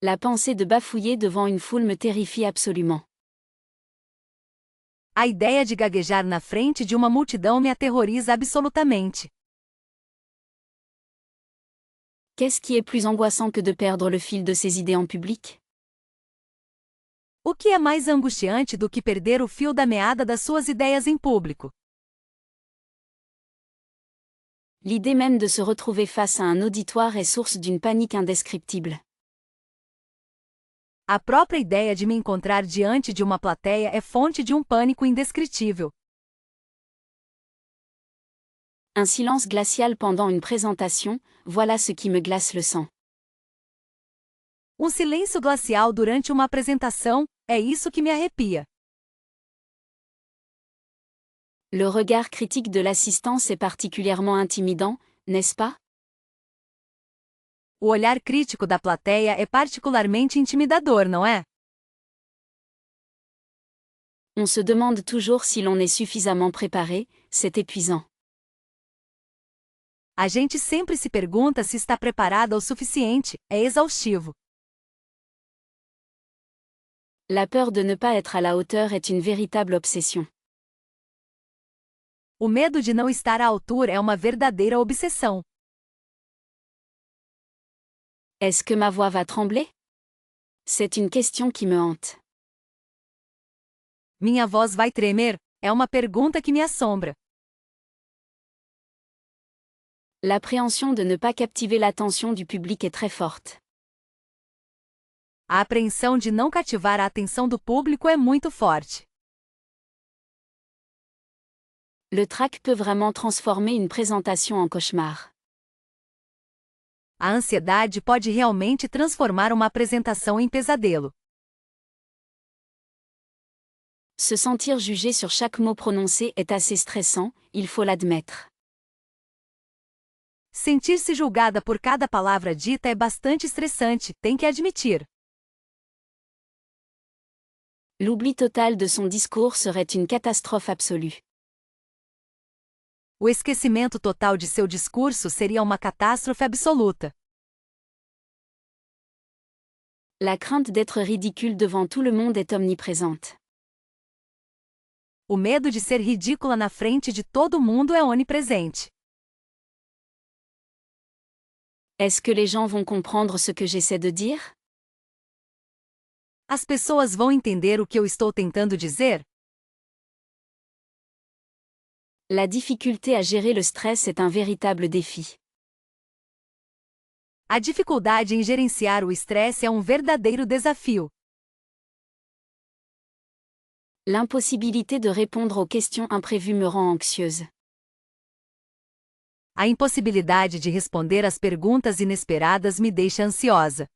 La pensée de bafouiller devant une foule me terrifie absolument. A ideia de gaguejar na frente de uma multidão me aterroriza absolutamente. Qu'est-ce qui est plus angoissant que de perdre le fil de ses idées en public? O que é mais angustiante do que perder o fio da meada das suas ideias em público? L'idée même de se retrouver face à un auditoire est source d'une panique indescriptible. A própria ideia de me encontrar diante de uma plateia é fonte de um pânico indescritível. Un silence glacial pendant une présentation, voilà ce qui me glace le sang. Um silêncio glacial durante uma apresentação, é isso que me arrepia. Le regard critique de l'assistance est particulièrement intimidant, n'est-ce pas? O olhar crítico da plateia é particularmente intimidador, não é? On se demande toujours si l'on est suffisamment préparé, c'est épuisant. A gente sempre se pergunta se está preparada o suficiente, é exaustivo. La peur de ne pas être à la hauteur est une véritable obsession. O medo de não estar à altura é uma verdadeira obsessão. Est-ce que ma voix va trembler? C'est une question qui me hante. Minha voz vai tremer? É uma pergunta que me assombra. L'appréhension de ne pas captiver l'attention du public est très forte. A apreensão de não cativar a atenção do público é muito forte. Le trac peut vraiment transformer une présentation en cauchemar. A ansiedade pode realmente transformar uma apresentação em pesadelo. Se sentir jugé sur chaque mot prononcé est assez stressant, il faut l'admettre. Sentir-se julgada por cada palavra dita é bastante estressante, tem que admitir. L'oubli total de son discours serait une catastrophe absolue. O esquecimento total de seu discurso seria uma catástrofe absoluta. La crainte d'être ridicule devant tout le monde est omniprésente. O medo de ser ridícula na frente de todo mundo é onipresente. Est-ce que les gens vont comprendre ce que j'essaie de dire? As pessoas vão entender o que eu estou tentando dizer? La difficulté à gérer le stress est un véritable défi. A dificuldade em gerenciar o estresse é um verdadeiro desafio. L'impossibilité de répondre aux questions imprévues me rend anxieuse. A impossibilidade de responder às perguntas inesperadas me deixa ansiosa.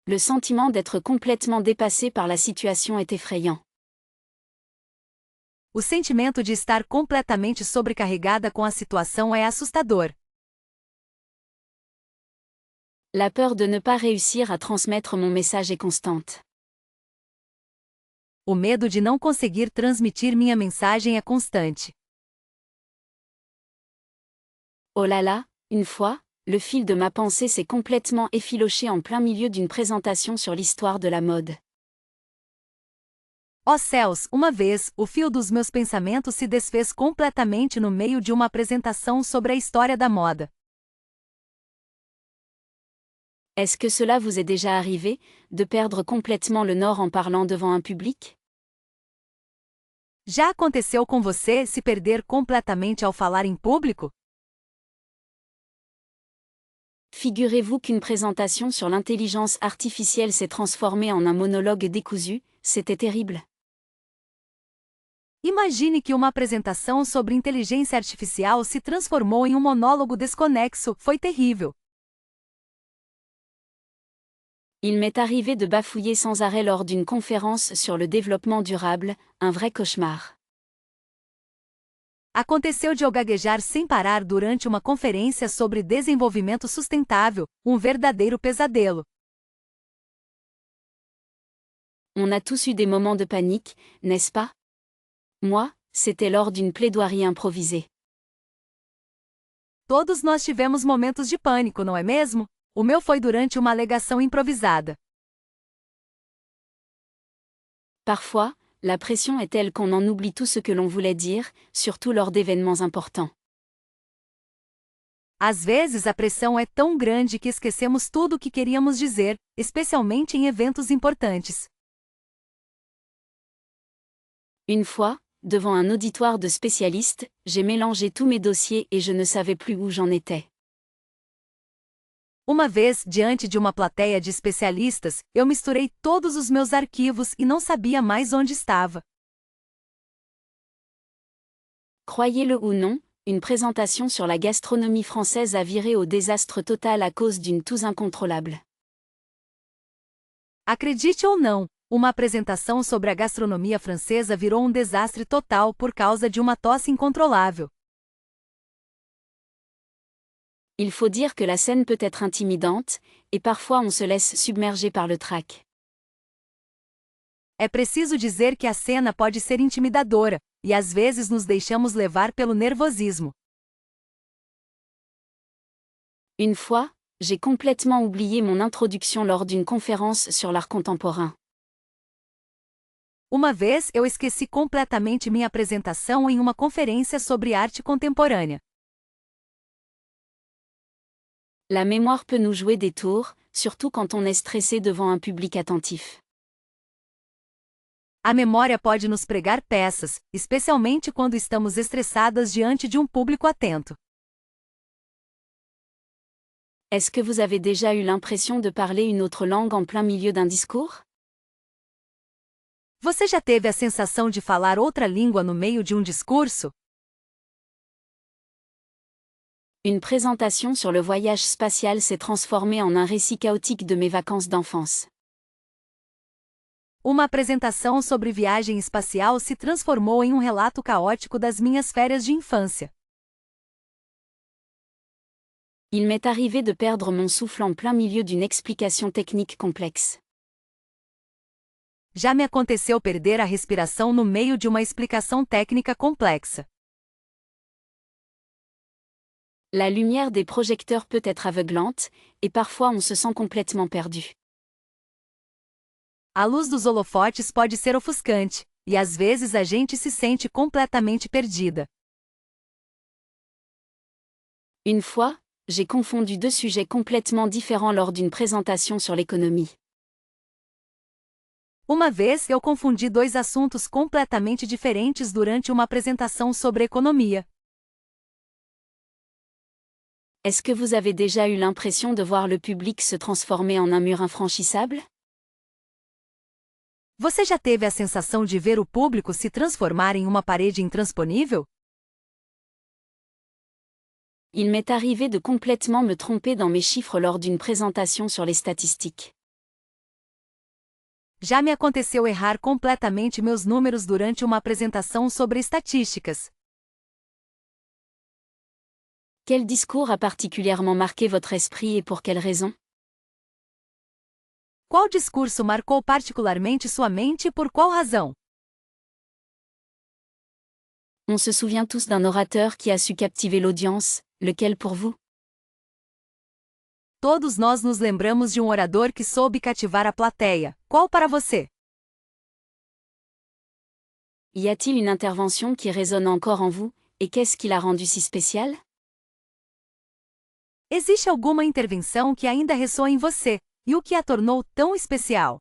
Le sentiment d'être complètement dépassé par la situation est effrayant. O sentimento de estar completamente sobrecarregada com a situação é assustador. La peur de ne pas réussir à transmettre mon message est constante. O medo de não conseguir transmitir minha mensagem é constante. Oh là là, une fois, le fil de ma pensée s'est complètement effiloché en plein milieu d'une présentation sur l'histoire de la mode. Ó céus, uma vez, o fio dos meus pensamentos se desfez completamente no meio de uma apresentação sobre a história da moda. Est-ce que cela vous est déjà arrivé, de perdre complètement le nord en parlant devant un public? Já aconteceu com você se perder completamente ao falar em público? Figurez-vous qu'une présentation sur l'intelligence artificielle s'est transformée en un monologue décousu, c'était terrible. Imagine que uma apresentação sobre inteligência artificial se transformou em um monólogo desconexo, foi terrível. Il m'est arrivé de bafouiller sans arrêt lors d'une conférence sur le développement durable, un vrai cauchemar. Aconteceu de eu gaguejar sem parar durante uma conferência sobre desenvolvimento sustentável, um verdadeiro pesadelo. On a tous eu des moments de panique, n'est-ce pas? Moi, c'était lors d'une plaidoirie improvisée. Todos nós tivemos momentos de pânico, não é mesmo? O meu foi durante uma alegação improvisada. Parfois, la pression est telle qu'on en oublie tout ce que l'on voulait dire, surtout lors d'événements importants. Às vezes a pressão é tão grande que esquecemos tudo o que queríamos dizer, especialmente em eventos importantes. Une fois, devant un auditoire de spécialistes, j'ai mélangé tous mes dossiers et je ne savais plus où j'en étais. Uma vez, diante de uma plateia de especialistas, eu misturei todos os meus arquivos e não sabia mais onde estava. Croyez-le ou non, une présentation sur la gastronomie française a viré au désastre total à cause d'une toux incontrôlable. Acredite ou não, uma apresentação sobre a gastronomia francesa virou um desastre total por causa de uma tosse incontrolável. Il faut dire que la scène peut être intimidante, et parfois on se laisse submerger par le trac. É preciso dizer que a cena pode ser intimidadora, e às vezes nos deixamos levar pelo nervosismo. Une fois, j'ai complètement oublié mon introduction lors d'une conférence sur l'art contemporain. Uma vez eu esqueci completamente minha apresentação em uma conferência sobre arte contemporânea. La mémoire peut nous jouer des tours, surtout quand on est stressé devant un public attentif. A memória pode nos pregar peças, especialmente quando estamos estressadas diante de um público atento. Est-ce que vous avez déjà eu l'impression de parler une autre langue en plein milieu d'un discours? Você já teve a sensação de falar outra língua no meio de um discurso? Une présentation sur le voyage spatial s'est transformée en un récit chaotique de mes vacances d'enfance. Uma apresentação sobre viagem espacial se transformou em um relato caótico das minhas férias de infância. Il m'est arrivé de perdre mon souffle en plein milieu d'une explication technique complexe. Já me aconteceu perder a respiração no meio de uma explicação técnica complexa. La lumière des projecteurs peut être aveuglante, et parfois on se sent complètement perdu. A luz dos holofotes pode ser ofuscante, e às vezes a gente se sente completamente perdida. Une fois, j'ai confondu deux sujets complètement différents lors d'une présentation sur l'économie. Uma vez eu confundi dois assuntos completamente diferentes durante uma apresentação sobre economia. Est-ce que vous avez déjà eu l'impression de voir le public se transformer en un mur infranchissable? Você já teve a sensação de ver o público se transformar em uma parede intransponível? Il m'est arrivé de complètement me tromper dans mes chiffres lors d'une présentation sur les statistiques. Já me aconteceu errar completamente meus números durante uma apresentação sobre estatísticas. Quel discours a particulièrement marqué votre esprit et pour quelle raison? Qual discurso marcou particularmente sua mente e por qual razão? On se souvient tous d'un orateur qui a su captiver l'audience, lequel pour vous? Todos nós nos lembramos de um orador que soube cativar a plateia. Qual para você? Y a-t-il une intervention qui résonne encore en vous, et qu'est-ce qui l'a rendu si spécial? Existe alguma intervenção que ainda ressoa em você, e o que a tornou tão especial?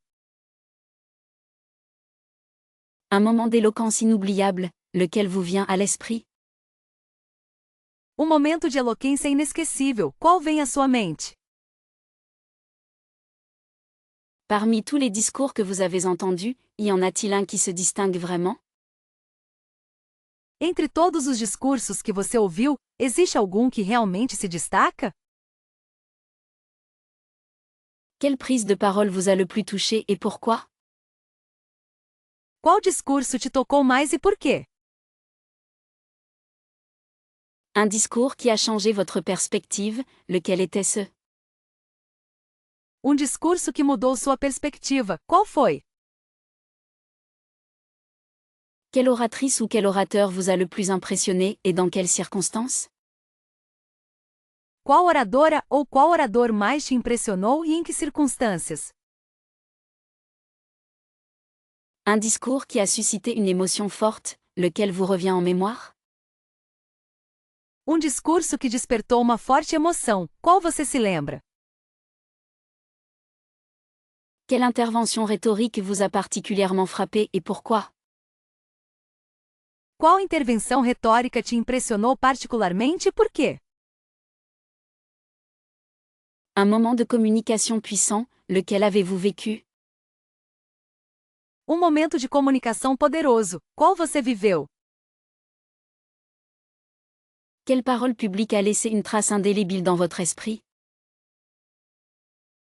Un moment d'éloquence inoubliable, lequel vous vient à l'esprit? Um momento de eloquência inesquecível, qual vem à sua mente? Parmi tous les discours que vous avez entendus, y en a-t-il un qui se distingue vraiment? Entre todos os discursos que você ouviu, existe algum que realmente se destaca? Quelle prise de parole vous a le plus touché et pourquoi? Qual discurso te tocou mais e por quê? Un discours qui a changé votre perspective, lequel était-ce? Um discurso que mudou sua perspectiva, qual foi? Quelle oratrice ou quel orateur vous a le plus impressionné et dans quelles circonstances? Qual oradora ou qual orador mais te impressionou e em que circunstâncias? Un discours qui a suscité une émotion forte, lequel vous revient en mémoire? Um discurso que despertou uma forte emoção, qual você se lembra? Quelle intervention rhétorique vous a particulièrement frappé et pourquoi? Qual intervenção retórica te impressionou particularmente e por quê? Un moment de communication puissant, lequel avez-vous vécu? Um momento de comunicação poderoso, qual você viveu? Quelle parole publique a laissé une trace indélébile dans votre esprit?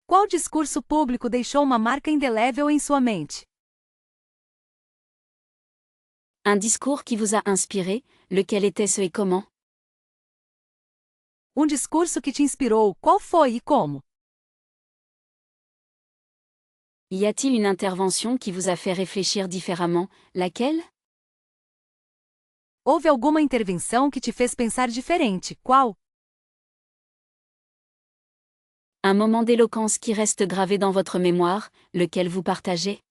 Qual discurso público deixou uma marca indelével em sua mente? Un discours qui vous a inspiré, lequel était-ce et comment? Um discurso que te inspirou, qual foi e como? Y a-t-il une intervention qui vous a fait réfléchir différemment, laquelle? Houve alguma intervenção que te fez pensar diferente, qual? Un moment d'éloquence qui reste gravé dans votre mémoire, lequel vous partagez?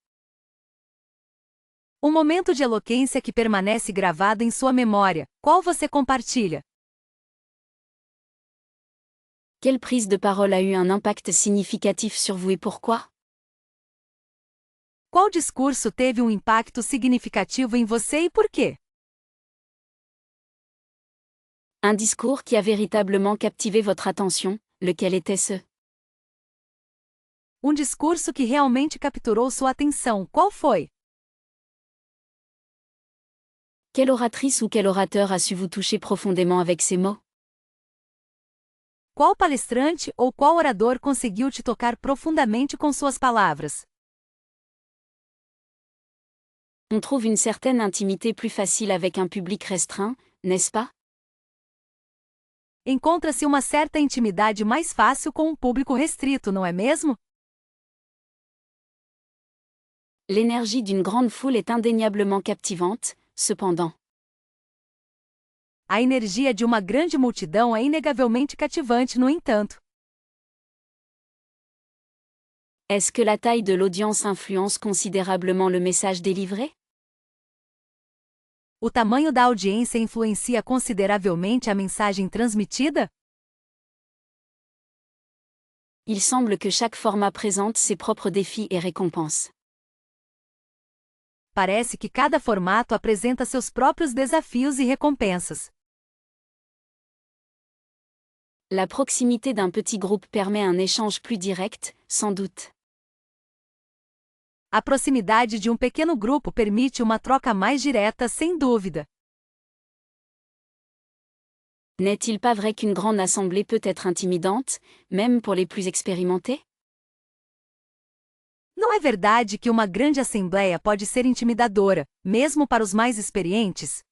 Um momento de eloquência que permanece gravado em sua memória, qual você compartilha? Quelle prise de parole a eu un impact significatif sur vous et pourquoi? Qual discurso teve um impacto significativo em você e por quê? Un discours qui a véritablement captivé votre attention, lequel était-ce? Um discurso que realmente capturou sua atenção, qual foi? Quelle oratrice ou quel orateur a su vous toucher profondément avec ses mots? Qual palestrante ou qual orador conseguiu te tocar profundamente com suas palavras? On trouve une certaine intimité plus facile avec un public restreint, n'est-ce pas? Encontra-se uma certa intimidade mais fácil com um público restrito, não é mesmo? L'énergie d'une grande foule est indéniablement captivante, cependant. A energia de uma grande multidão é inegavelmente cativante, no entanto. Est-ce que la taille de l'audience influence considérablement le message délivré? O tamanho da audiência influencia consideravelmente a mensagem transmitida? Il semble que chaque format présente ses propres défis et récompenses. Parece que cada formato apresenta seus próprios desafios e recompensas. La proximité d'un petit groupe permet un échange plus direct, sans doute. A proximidade de um pequeno grupo permite uma troca mais direta, sem dúvida. N'est-il pas vrai qu'une grande assemblée peut être intimidante, même pour les plus expérimentés? Não é verdade que uma grande assembleia pode ser intimidadora, mesmo para os mais experientes?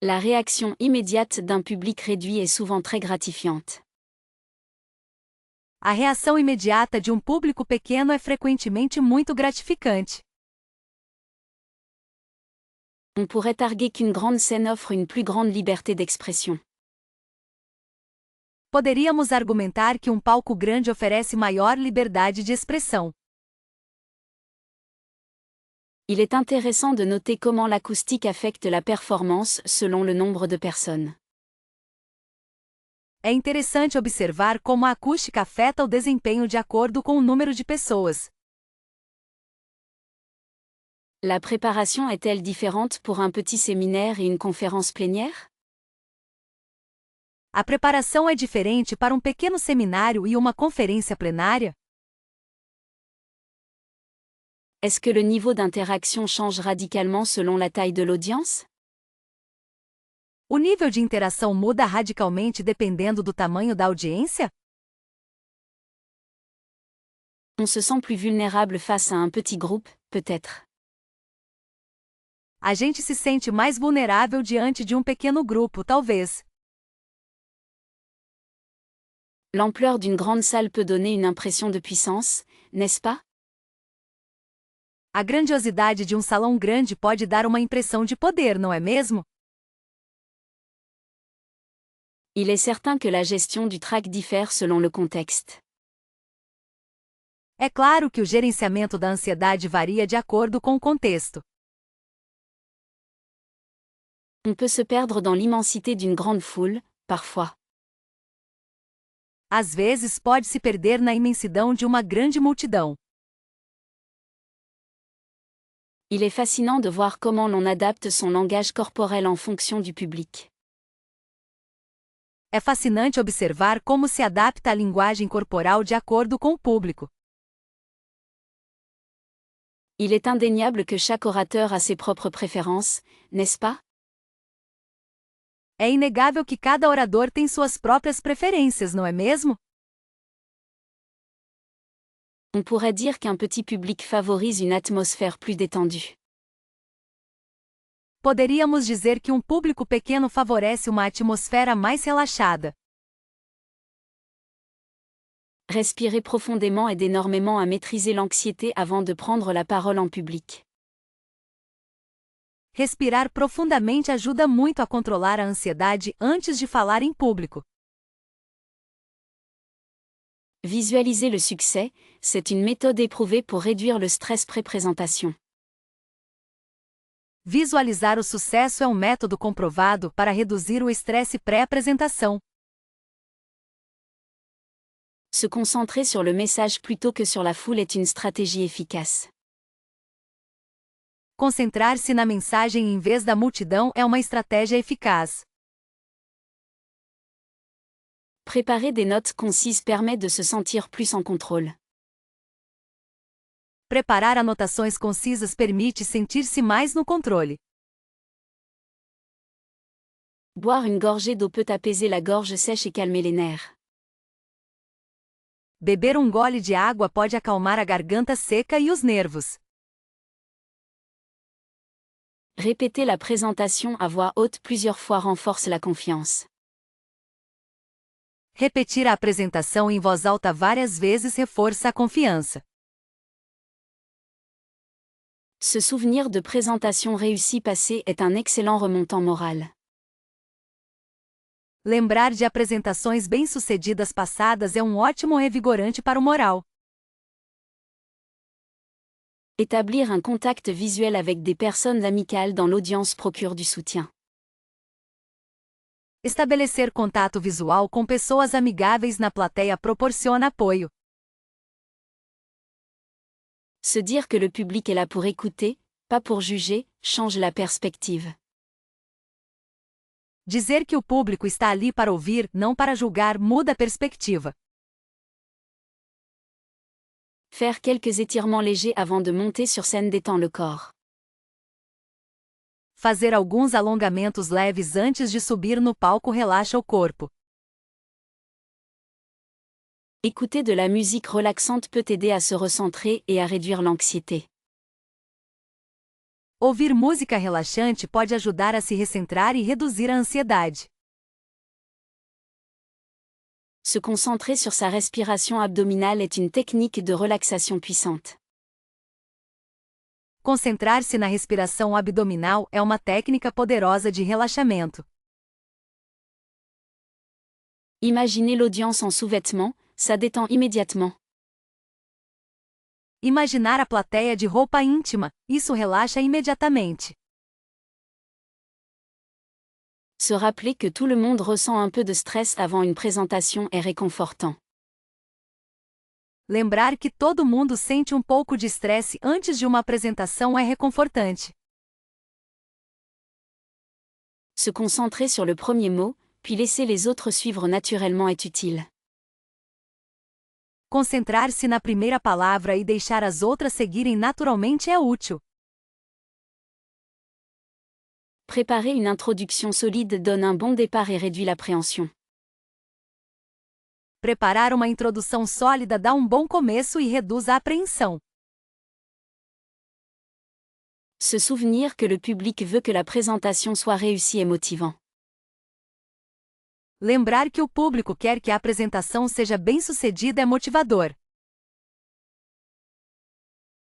La réaction immédiate d'un public réduit est souvent très gratifiante. A reação imediata de um público pequeno é frequentemente muito gratificante. On pourrait arguer qu'une grande scène offre une plus grande liberté d'expression. Poderíamos argumentar que um palco grande oferece maior liberdade de expressão. Il est intéressant de noter comment l'acoustique affecte la performance selon le nombre de personnes. É interessante observar como a acústica afeta o desempenho de acordo com o número de pessoas. La préparation est-elle différente pour un petit séminaire et une conférence plénière? A preparação é diferente para um pequeno seminário e uma conferência plenária? Est-ce que le niveau d'interaction change radicalement selon la taille de l'audience? O nível de interação muda radicalmente dependendo do tamanho da audiência? On se sent plus vulnérable face à un petit groupe, peut-être. A gente se sente mais vulnerável diante de um pequeno grupo, talvez. L'ampleur d'une grande salle peut donner une impression de puissance, n'est-ce pas? A grandiosidade de um salão grande pode dar uma impressão de poder, não é mesmo? Il est certain que la gestion du trac diffère selon le contexte. É claro que o gerenciamento da ansiedade varia de acordo com o contexto. On peut se perdre dans l'immensité d'une grande foule, parfois. Às vezes pode se perder na imensidão de uma grande multidão. Il est fascinant de voir comment l'on adapte son langage corporel en fonction du public. É fascinante observar como se adapta a linguagem corporal de acordo com o público. Il est indéniable que chaque orateur a ses propres préférences, n'est-ce pas? É inegável que cada orador tem suas próprias preferências, não é mesmo? On pourrait dire qu'un petit public favorise une atmosphère plus détendue. Poderíamos dizer que um público pequeno favorece uma atmosfera mais relaxada. Respirer profondément aide énormément à maîtriser l'anxiété avant de prendre la parole en public. Respirar profundamente ajuda muito a controlar a ansiedade antes de falar em público. Visualiser le succès, c'est une méthode éprouvée pour réduire le stress pré-présentation. Visualizar o sucesso é um método comprovado para reduzir o estresse pré-apresentação. Se concentrer sur le message plutôt que sur la foule est une stratégie efficace. Concentrar-se na mensagem em vez da multidão é uma estratégia eficaz. Préparer des notes concises permet de se sentir plus en contrôle. Preparar anotações concisas permite sentir-se mais no controle. Boire une gorgée d'eau peut apaiser la gorge sèche et calmer les nerfs. Beber um gole de água pode acalmar a garganta seca e os nervos. Répéter la présentation à voix haute plusieurs fois renforce la confiance. Repetir a apresentação em voz alta várias vezes reforça a confiança. Se souvenir de présentations réussies passées est un excellent remontant moral. Lembrar de apresentações bem-sucedidas passadas é um ótimo revigorante para o moral. Établir un contact visuel avec des personnes amicales dans l'audience procure du soutien. Estabelecer contato visual com pessoas amigáveis na plateia proporciona apoio. Se dire que le public est là pour écouter, pas pour juger, change la perspective. Dizer que o público está ali para ouvir, não para julgar, muda a perspectiva. Faire quelques étirements légers avant de monter sur scène détend le corps. Fazer alguns alongamentos leves antes de subir no palco relaxa o corpo. Écouter de la musique relaxante peut aider à se recentrer et à réduire l'anxiété. Ouvir música relaxante pode ajudar a se recentrar e reduzir a ansiedade. Se concentrer sur sa respiration abdominale est une technique de relaxation puissante. Concentrar-se na respiração abdominal é uma técnica poderosa de relaxamento. Imaginez l'audience en sous-vêtements, ça détend immédiatement. Imaginar a plateia de roupa íntima, isso relaxa imediatamente. Se rappeler que tout le monde ressent un peu de stress avant une présentation est réconfortant. Lembrar que todo mundo sente um pouco de estresse antes de uma apresentação é reconfortante. Se concentrer sur le premier mot, puis laisser les autres suivre naturellement est utile. Concentrar-se na primeira palavra e deixar as outras seguirem naturalmente é útil. Préparer une introduction solide donne un bon départ et réduit l'appréhension. Preparar uma introdução sólida dá um bom começo e reduz a apreensão. Se souvenir que le public veut que la présentation soit réussie est motivant. Lembrar que o público quer que a apresentação seja bem-sucedida é motivador.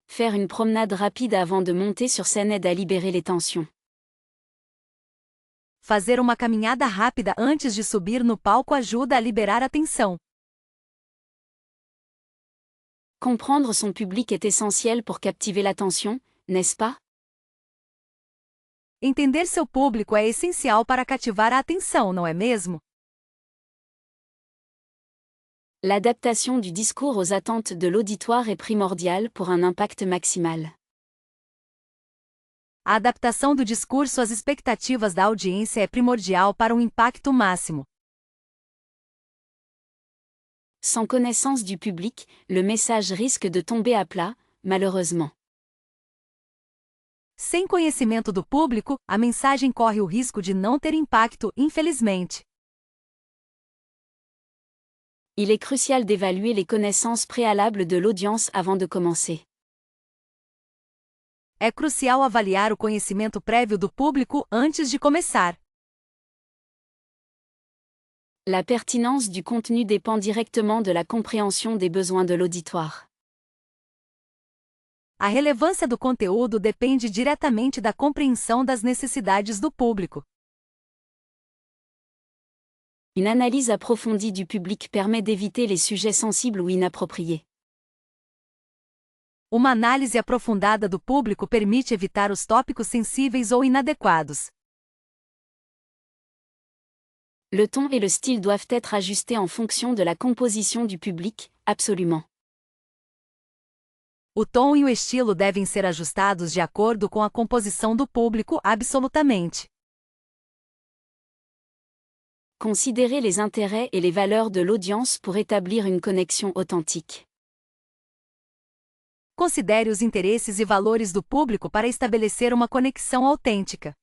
Faire une promenade rapide avant de monter sur scène aide à libérer les tensions. Fazer uma caminhada rápida antes de subir no palco ajuda a liberar a tensão. Comprendre son public est essentiel pour captiver l'attention, n'est-ce pas? Entender seu público é essencial para cativar a atenção, não é mesmo? L'adaptation du discours aux attentes de l'auditoire est primordiale pour un impact maximal. A adaptação do discurso às expectativas da audiência é primordial para um impacto máximo. Sans connaissance du public, le message risque de tomber à plat, malheureusement. Sem conhecimento do público, a mensagem corre o risco de não ter impacto, infelizmente. Il est crucial d'évaluer les connaissances préalables de l'audience avant de commencer. É crucial avaliar o conhecimento prévio do público antes de começar. La pertinence du contenu dépend directement de la compréhension des besoins de l'auditoire. A relevância do conteúdo depende diretamente da compreensão das necessidades do público. Une analyse approfondie du public permet d'éviter les sujets sensibles ou inappropriés. Uma análise aprofundada do público permite evitar os tópicos sensíveis ou inadequados. Le ton et le style doivent être ajustés en fonction de la composition du public, absolument. O tom e o estilo devem ser ajustados de acordo com a composição do público, absolutamente. Considérez les intérêts et les valeurs de l'audience pour établir une connexion authentique. Considere os interesses e valores do público para estabelecer uma conexão autêntica.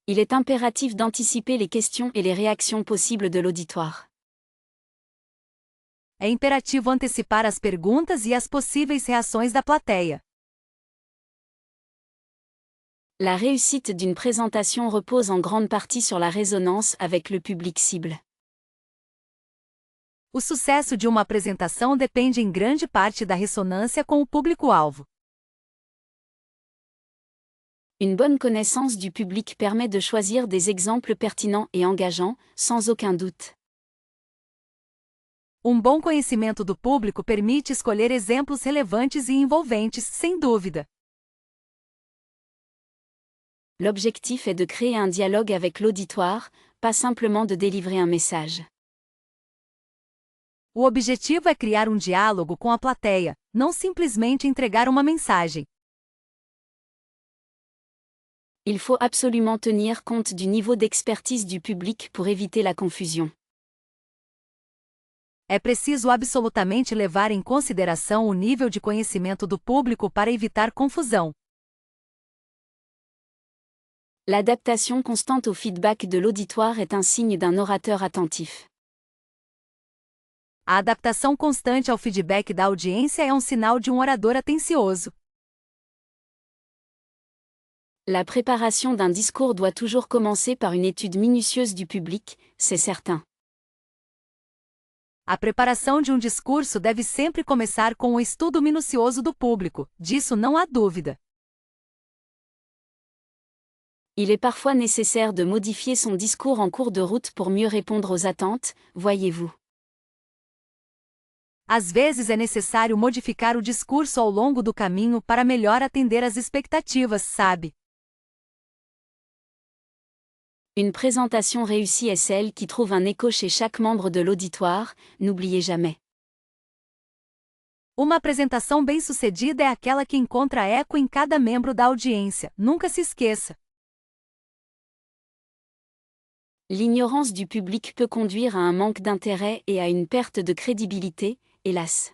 Il est impératif d'anticiper les questions et les réactions possibles de l'auditoire. É imperativo antecipar as perguntas e as possíveis reações da plateia. La réussite d'une présentation repose en grande partie sur la résonance avec le public cible. O sucesso de uma apresentação depende em grande parte da ressonância com o público-alvo. Une bonne connaissance du public permet de choisir des exemples pertinents et engageants, sans aucun doute. Um bom conhecimento do público permite escolher exemplos relevantes e envolventes, sem dúvida. L'objectif est de créer un dialogue avec l'auditoire, pas simplement de délivrer un message. O objetivo é criar um diálogo com a plateia, não simplesmente entregar uma mensagem. Il faut absolument tenir compte du niveau d'expertise du public pour éviter la confusion. É preciso absolutamente levar em consideração o nível de conhecimento do público para evitar confusão. L'adaptation constante au feedback de l'auditoire est un signe d'un orateur attentif. A adaptação constante ao feedback da audiência é um sinal de um orador atencioso. La préparation d'un discours doit toujours commencer par une étude minutieuse du public, c'est certain. A preparação de um discurso deve sempre começar com um estudo minucioso do público, disso não há dúvida. Il est parfois nécessaire de modifier son discours en cours de route pour mieux répondre aux attentes, voyez-vous. Às vezes é necessário modificar o discurso ao longo do caminho para melhor atender às expectativas, sabe? Une présentation réussie est celle qui trouve un écho chez chaque membre de l'auditoire, n'oubliez jamais. Uma apresentação bem-sucedida é aquela que encontra eco em cada membro da audiência, nunca se esqueça. L'ignorance du public peut conduire à un manque d'intérêt et à une perte de crédibilité, hélas.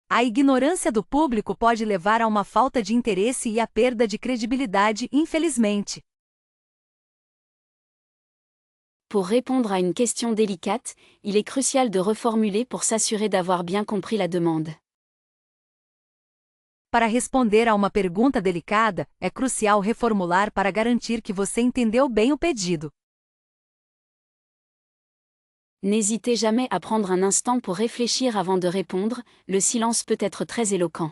A ignorância do público pode levar a uma falta de interesse e à perda de credibilidade, infelizmente. Pour répondre à une question délicate, il est crucial de reformuler pour s'assurer d'avoir bien compris la demande. Para responder a uma pergunta delicada, é crucial reformular para garantir que você entendeu bem o pedido. N'hésitez jamais à prendre un instant pour réfléchir avant de répondre, le silence peut être très éloquent.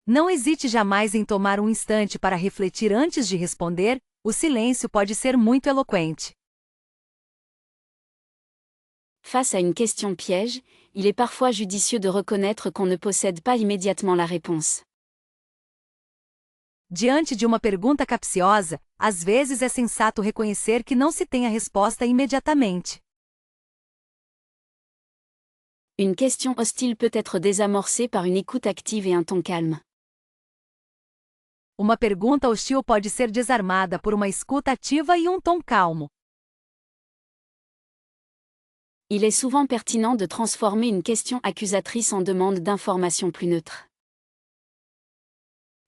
Não hesite jamais em tomar um instante para refletir antes de responder, o silêncio pode ser muito eloquente. Face à une question piège, il est parfois judicieux de reconnaître qu'on ne possède pas immédiatement la réponse. Diante de uma pergunta capciosa, às vezes é sensato reconhecer que não se tem a resposta imediatamente. Une question hostile peut être désamorcée par une écoute active et un ton calme. Uma pergunta hostil pode ser desarmada por uma escuta ativa e um tom calmo. Il est souvent pertinent de transformer une question accusatrice en demande d'information plus neutre.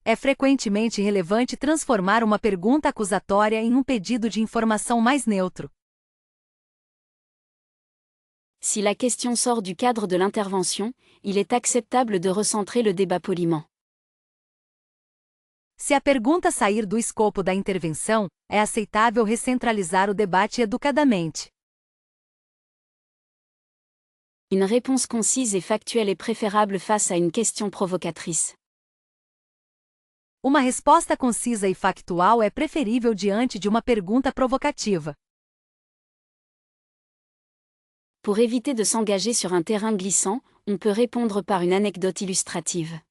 É frequentemente relevante transformar uma pergunta acusatória em um pedido de informação mais neutro. Si la question sort du cadre de l'intervention, il est acceptable de recentrer le débat poliment. Se a pergunta sair do escopo da intervenção, é aceitável recentralizar o debate educadamente. Une réponse concise et factuelle est préférable face à une question provocatrice. Uma resposta concisa e factual é preferível diante de uma pergunta provocativa. Pour éviter de s'engager sur un terrain glissant, on peut répondre par une anecdote illustrative.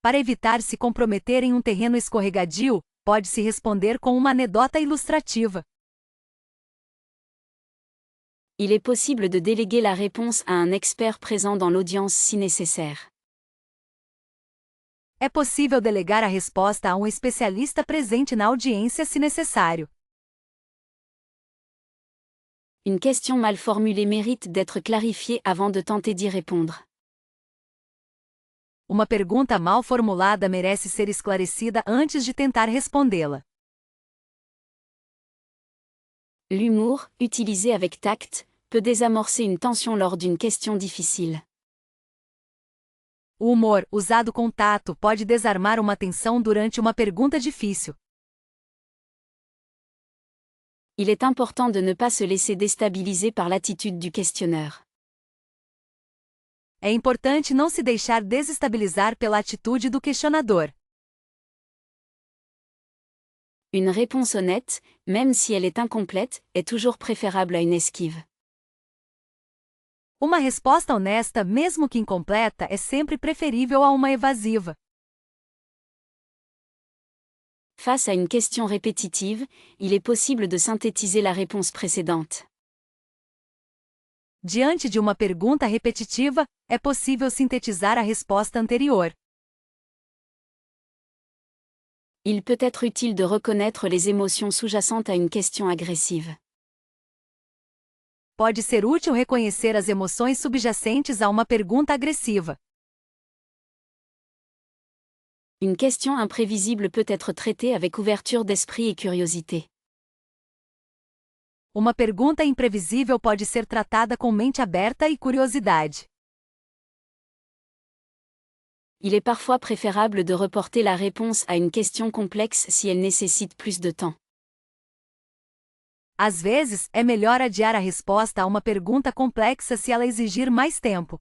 Para evitar se comprometer em um terreno escorregadio, pode-se responder com uma anedota ilustrativa. Il est possible de déléguer la réponse à un expert présent dans l'audience si nécessaire. É possível delegar a resposta a um especialista presente na audiência se necessário. Une question mal formulée mérite d'être clarifiée avant de tenter d'y répondre. Uma pergunta mal formulada merece ser esclarecida antes de tentar respondê-la. L'humour, utilisé avec tact, peut désamorcer une tension lors d'une question difficile. O humor, usado com tato, pode desarmar uma tensão durante uma pergunta difícil. Il est important de ne pas se laisser déstabiliser par l'attitude du questionneur. É importante não se deixar desestabilizar pela atitude do questionador. Une réponse honnête, même si elle est incomplète, est toujours préférable à une esquive. Uma resposta honesta, mesmo que incompleta, é sempre preferível a uma evasiva. Face à une question répétitive, il est possible de synthétiser la réponse précédente. Diante de uma pergunta repetitiva, é possível sintetizar a resposta anterior. Il peut être utile de reconnaître les émotions sous-jacentes à une question agressive. Pode ser útil reconhecer as emoções subjacentes a uma pergunta agressiva. Une question imprévisible peut être traitée avec ouverture d'esprit et curiosité. Uma pergunta imprevisível pode ser tratada com mente aberta e curiosidade. Il est parfois préférable de reporter la réponse à une question complexe si elle nécessite plus de temps. Às vezes, é melhor adiar a resposta a uma pergunta complexa se ela exigir mais tempo.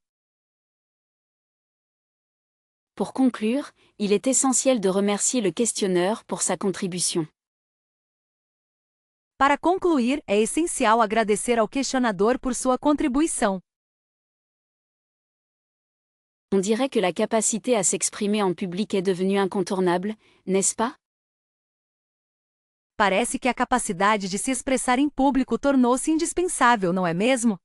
Pour conclure, il est essentiel de remercier le questionneur pour sa contribution. Para concluir, é essencial agradecer ao questionador por sua contribuição. On dirait que la capacité à s'exprimer en public est devenue incontournable, n'est-ce pas? Parece que a capacidade de se expressar em público tornou-se indispensável, não é mesmo?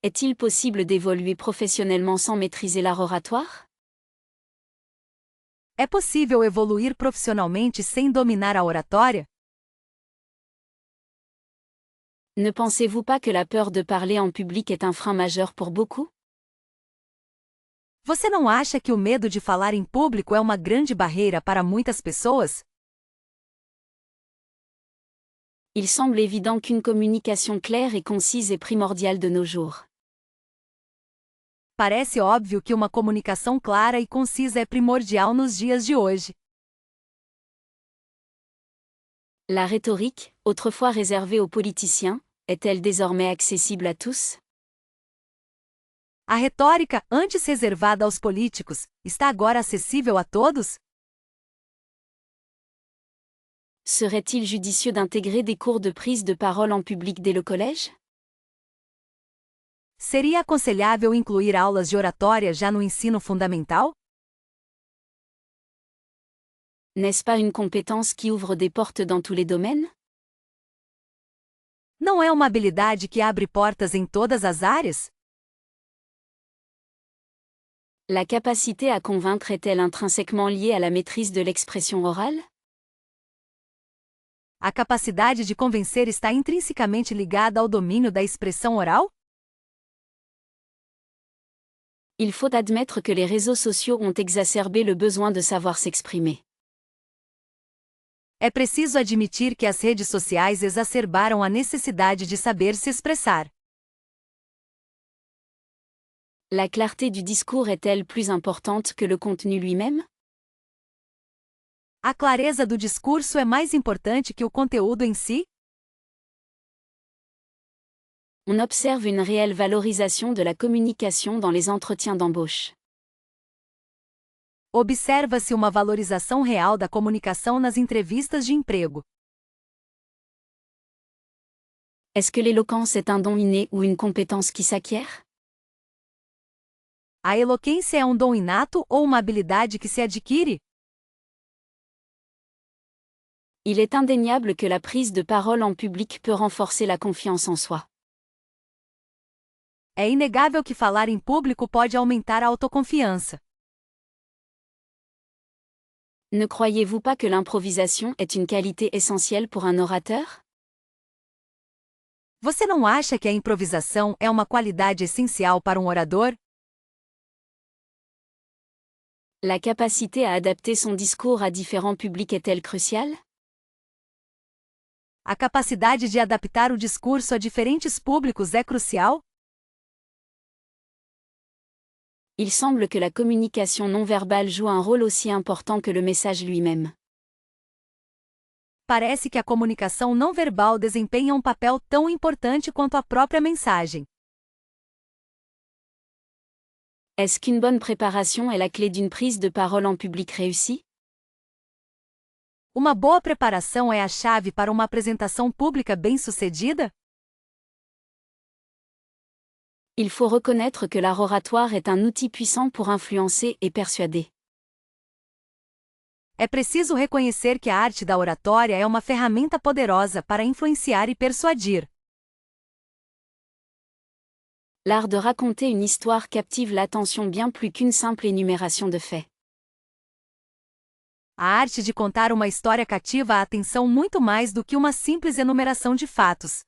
Est-il possible d'évoluer professionnellement sans maîtriser l'art oratoire? É possível evoluir profissionalmente sem dominar a oratória? Ne pensez-vous pas que la peur de parler en public est un frein majeur pour beaucoup? Você não acha que o medo de falar em público é uma grande barreira para muitas pessoas? Il semble évident qu'une communication claire et concise est primordiale de nos jours. Parece óbvio que uma comunicação clara e concisa é primordial nos dias de hoje. La rhétorique, autrefois réservée aux politiciens, est-elle désormais accessible à tous? A retórica, antes reservada aos políticos, está agora acessível a todos? Serait-il judicieux d'intégrer des cours de prise de parole en public dès le collège? Seria aconselhável incluir aulas de oratória já no ensino fundamental? N'est-ce pas une compétence qui ouvre des portes dans tous les domaines? Não é uma habilidade que abre portas em todas as áreas? La capacité à convaincre est-elle intrinsèquement liée à la maîtrise de l'expression orale? A capacidade de convencer está intrinsecamente ligada ao domínio da expressão oral? Il faut admettre que les réseaux sociaux ont exacerbé le besoin de savoir s'exprimer. É preciso admitir que as redes sociais exacerbaram a necessidade de saber se expressar. La clarté du discours est-elle plus importante que le contenu lui-même? A clareza do discurso é mais importante que o conteúdo em si? On observe une réelle valorisation de la communication dans les entretiens d'embauche. Observa-se uma valorização real da comunicação nas entrevistas de emprego. Est-ce que l'éloquence est un don inné ou une compétence qui s'acquiert? A eloquência é um dom inato ou uma habilidade que se adquire? Il est indéniable que la prise de parole en public peut renforcer la confiance en soi. É inegável que falar em público pode aumentar a autoconfiança. Ne croyez-vous pas que l'improvisation est une qualité essentielle pour un orateur? Você não acha que a improvisação é uma qualidade essencial para um orador? La capacité à adapter son discours à différents publics est-elle cruciale? A capacidade de adaptar o discurso a diferentes públicos é crucial? Il semble que la communication non verbale joue un rôle aussi important que le message lui-même. Parece que a comunicação não verbal desempenha um papel tão importante quanto a própria mensagem. Est-ce qu'une bonne préparation est la clé d'une prise de parole en public réussie? Uma boa preparação é a chave para uma apresentação pública bem-sucedida? Il faut reconnaître que l'art oratoire est un outil puissant pour influencer et persuader. É preciso reconhecer que a arte da oratória é uma ferramenta poderosa para influenciar e persuadir. L'art de raconter une histoire captive l'attention bien plus qu'une simple énumération de faits. A arte de contar uma história cativa a atenção muito mais do que uma simples enumeração de fatos.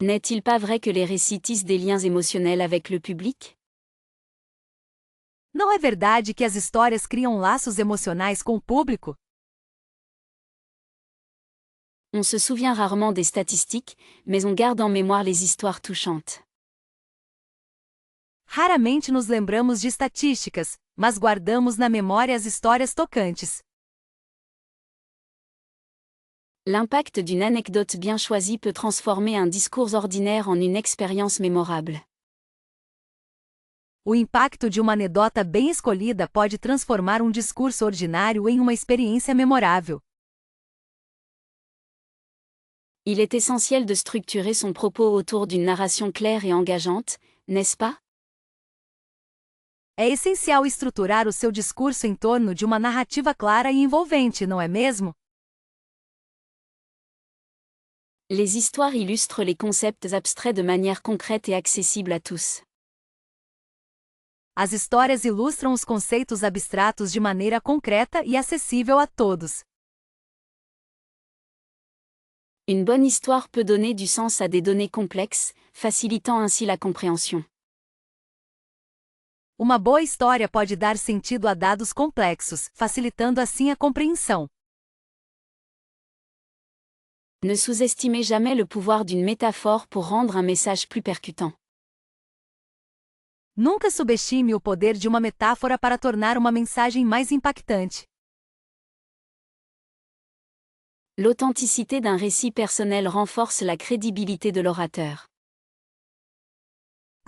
N'est-il pas vrai que les récits tissent des liens émotionnels avec le public? Não é verdade que as histórias criam laços emocionais com o público? On se souvient rarement des statistiques, mais on garde en mémoire les histoires touchantes. Raramente nos lembramos de estatísticas, mas guardamos na memória as histórias tocantes. L'impact d'une anecdote bien choisie peut transformer un discours ordinaire en une expérience mémorable. O impacto de uma anedota bem escolhida pode transformar um discurso ordinário em uma experiência memorável. Il est essentiel de structurer son propos autour d'une narration claire et engageante, n'est-ce pas? É essencial estruturar o seu discurso em torno de uma narrativa clara e envolvente, não é mesmo? Les histoires illustrent les concepts abstraits de manière concrète et accessible à tous. As histórias ilustram os conceitos abstratos de maneira concreta e acessível a todos. Une bonne histoire peut donner du sens à des données complexes, facilitant ainsi la compréhension. Uma boa história pode dar sentido a dados complexos, facilitando assim a compreensão. Ne sous-estimez jamais le pouvoir d'une métaphore pour rendre un message plus percutant. Nunca subestime o poder de uma metáfora para tornar uma mensagem mais impactante. L'authenticité d'un récit personnel renforce la crédibilité de l'orateur.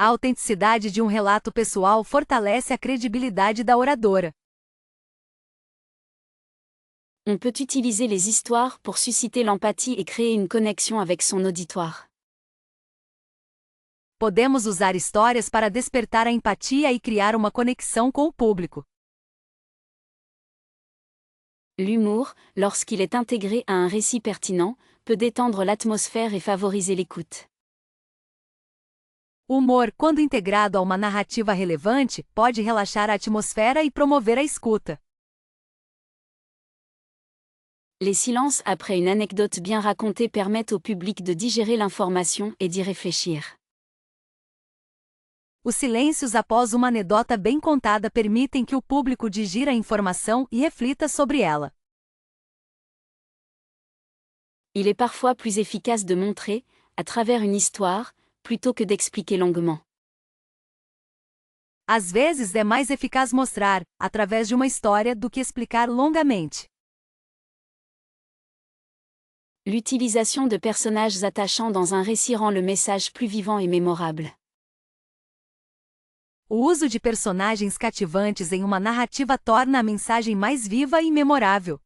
A autenticidade de um relato pessoal fortalece a credibilidade da oradora. On peut utiliser les histoires pour susciter l'empathie et créer une connexion avec son auditoire. Podemos usar histórias para despertar a empatia e criar uma conexão com o público. L'humour, lorsqu'il est intégré à un récit pertinent, peut détendre l'atmosphère et favoriser l'écoute. O humor, quando integrado a uma narrativa relevante, pode relaxar a atmosfera e promover a escuta. Les silences après une anecdote bien racontée permettent au public de digérer l'information et d'y réfléchir. Os silêncios após uma anedota bem contada permitem que o público digira a informação e reflita sobre ela. Il est parfois plus efficace de montrer, à travers une histoire, plutôt que d'expliquer longuement. Às vezes é mais eficaz mostrar, através de uma história, do que explicar longamente. L'utilisation de personnages attachants dans un récit rend le message plus vivant et mémorable. O uso de personagens cativantes em uma narrativa torna a mensagem mais viva e memorável.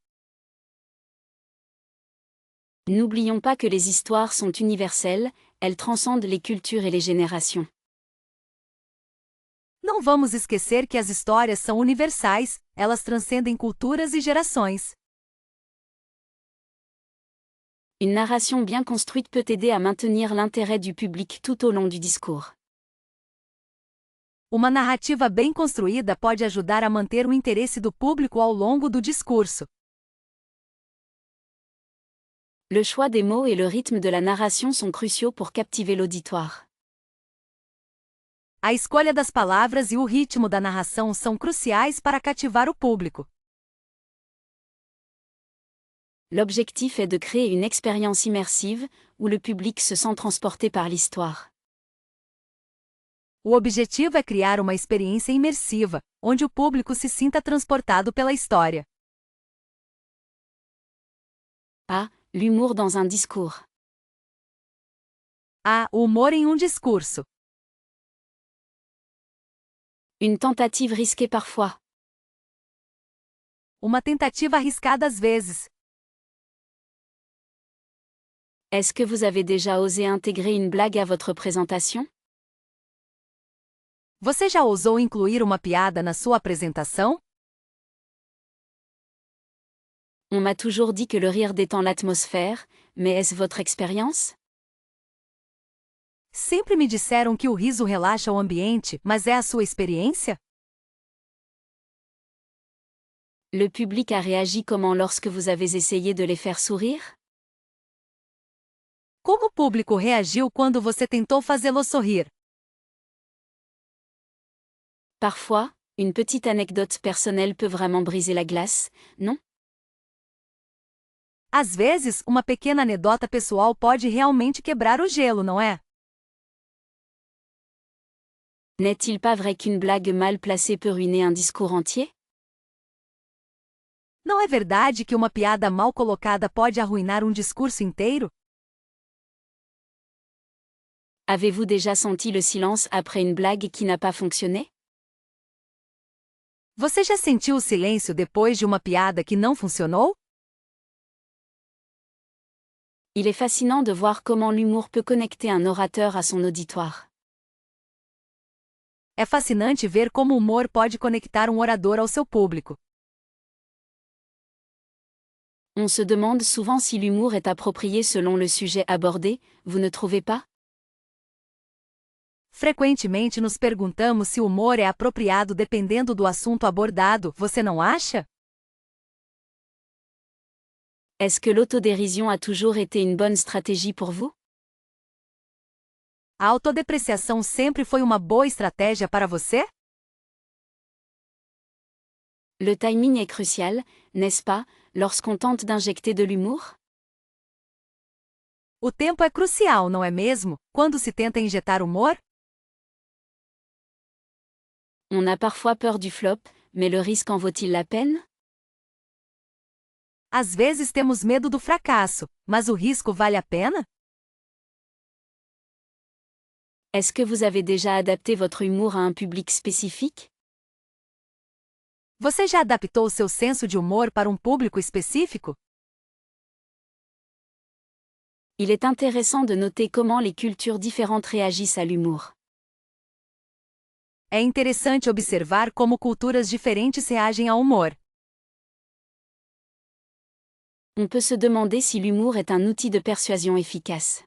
N'oublions pas que les histoires sont universelles, elles transcendent les cultures et les générations. Não vamos esquecer que as histórias são universais, elas transcendem culturas e gerações. Une narration bien construite peut aider à maintenir l'intérêt du public tout au long du discours. Uma narrativa bem construída pode ajudar a manter o interesse do público ao longo do discurso. Le choix des mots et le rythme de la narration sont cruciaux pour captiver l'auditoire. A escolha das palavras e o ritmo da narração são cruciais para cativar o público. L'objectif est de créer une expérience immersive, où le public se sent transporté par l'histoire. O objetivo é criar uma experiência imersiva, onde o público se sinta transportado pela história. Ah, l'humour dans un discours. O humor em um discurso. Une tentative risquée parfois. Uma tentativa arriscada às vezes. Est-ce que vous avez déjà osé intégrer une blague à votre présentation? Você já ousou incluir uma piada na sua apresentação? On m'a toujours dit que le rire détend l'atmosphère, mais est-ce votre expérience? Sempre me disseram que o riso relaxa o ambiente, mas é a sua experiência? Le public a réagi comment lorsque vous avez essayé de les faire sourire? Como o público reagiu quando você tentou fazê-lo sorrir? Parfois, une petite anecdote personnelle peut vraiment briser la glace, non? Às vezes, uma pequena anedota pessoal pode realmente quebrar o gelo, não é? N'est-il pas vrai qu'une blague mal placée peut ruiner un discours entier? Não é verdade que uma piada mal colocada pode arruinar um discurso inteiro? Avez-vous déjà senti le silence après une blague qui n'a pas fonctionné? Você já sentiu o silêncio depois de uma piada que não funcionou? Il est fascinant de voir comment l'humour peut connecter un orateur à son auditoire. É fascinante ver como o humor pode conectar um orador ao seu público. On se demande souvent si l'humour est approprié selon le sujet abordé, vous ne trouvez pas? Frequentemente nos perguntamos se o humor é apropriado dependendo do assunto abordado, você não acha? Est-ce que l'autodérision a toujours été une bonne stratégie pour vous? A autodepreciação sempre foi uma boa estratégia para você? Le timing est crucial, n'est-ce pas, lorsqu'on tente d'injecter de l'humour? O tempo é crucial, não é mesmo, quando se tenta injetar humor? On a parfois peur du flop, mais le risque en vaut-il la peine? Às vezes temos medo do fracasso, mas o risco vale a pena? Est-ce que vous avez déjà adapté votre humour à un public spécifique? Você já adaptou seu senso de humor para um público específico? Il est intéressant de noter comment les cultures différentes réagissent à l'humour. É interessante observar como culturas diferentes reagem ao humor. On peut se demander si l'humour est un outil de persuasion efficace.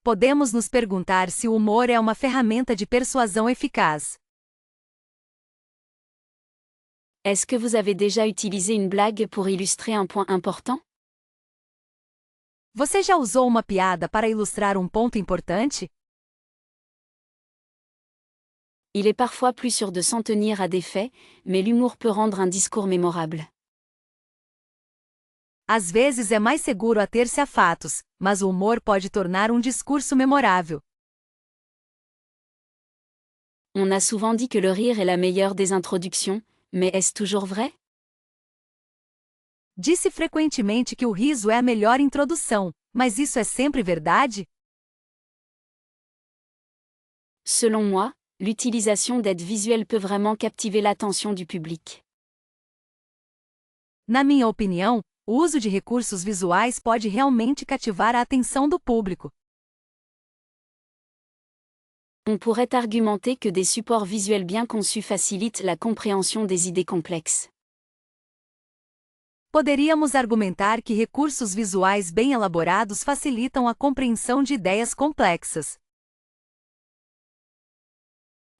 Podemos nos perguntar se o humor é uma ferramenta de persuasão eficaz. Est-ce que vous avez déjà utilisé une blague pour illustrer un point important? Você já usou uma piada para ilustrar um ponto importante? Il est parfois plus sûr de s'en tenir à des faits, mais l'humour peut rendre un discours mémorable. Às vezes é mais seguro ater-se a fatos, mas o humor pode tornar um discurso memorável. On a souvent dit que le rire est la meilleure des introductions, mais est-ce toujours vrai? Disse frequentemente que o riso é a melhor introdução, mas isso é sempre verdade? Selon moi, l'utilisation d'aides visuelles peut vraiment captiver l'attention du public. Na minha opinião, o uso de recursos visuais pode realmente cativar a atenção do público. On pourrait argumenter que des supports visuels bien conçus facilitent la compréhension des idées complexes. Poderíamos argumentar que recursos visuais bem elaborados facilitam a compreensão de ideias complexas.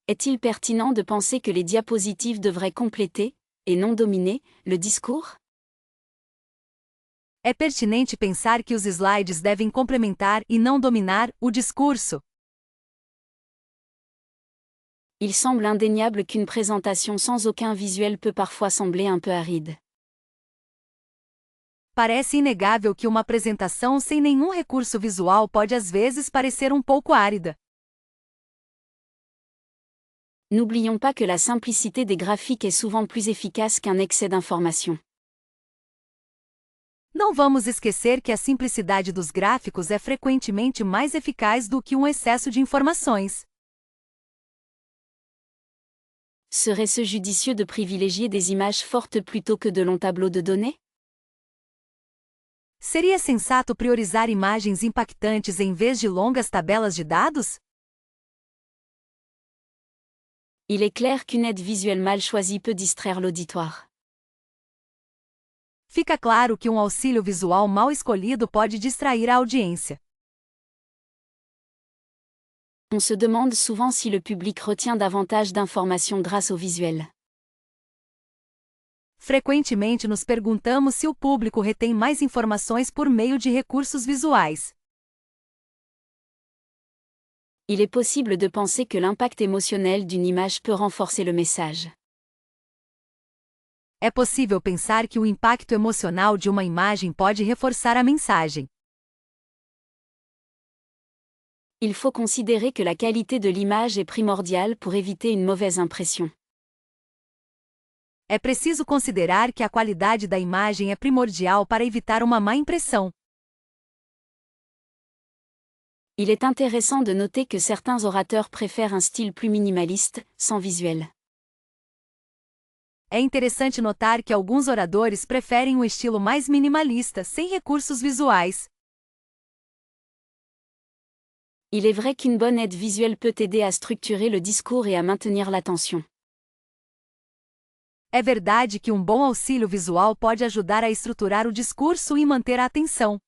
Est-il pertinent de penser que les diapositives devraient compléter, et non dominer, le discours? É pertinente pensar que os slides devem complementar e não dominar o discurso. Il semble indéniable qu'une présentation sans aucun visuel peut parfois sembler un peu aride. Parece inegável que uma apresentação sem nenhum recurso visual pode às vezes parecer um pouco árida. N'oublions pas que la simplicité des graphiques est souvent plus efficace qu'un excès d'information. Não vamos esquecer que a simplicidade dos gráficos é frequentemente mais eficaz do que um excesso de informações. Serait-ce judicieux de privilégier des images fortes plutôt que de longs tableaux de données? Seria sensato priorizar imagens impactantes em vez de longas tabelas de dados? Il est clair qu'une aide visuelle mal choisie peut distraire l'auditoire. Fica claro que um auxílio visual mal escolhido pode distrair a audiência. On se demande souvent si le public retient davantage d'informations grâce au visuel. Frequentemente nos perguntamos se o público retém mais informações por meio de recursos visuais. Il est possible de penser que l'impact émotionnel d'une image peut renforcer le message. É possível pensar que o impacto emocional de uma imagem pode reforçar a mensagem. Il faut considérer que la qualité de l'image est primordiale pour éviter une mauvaise impression. É preciso considerar que a qualidade da imagem é primordial para evitar uma má impressão. Il est intéressant de noter que certains orateurs préfèrent un style plus minimaliste, sans visuel. É interessante notar que alguns oradores preferem um estilo mais minimalista, sem recursos visuais. Il est vrai qu'une bonne aide visuelle peut aider à structurer le discours et à maintenir l'attention. É verdade que um bom auxílio visual pode ajudar a estruturar o discurso e manter a atenção.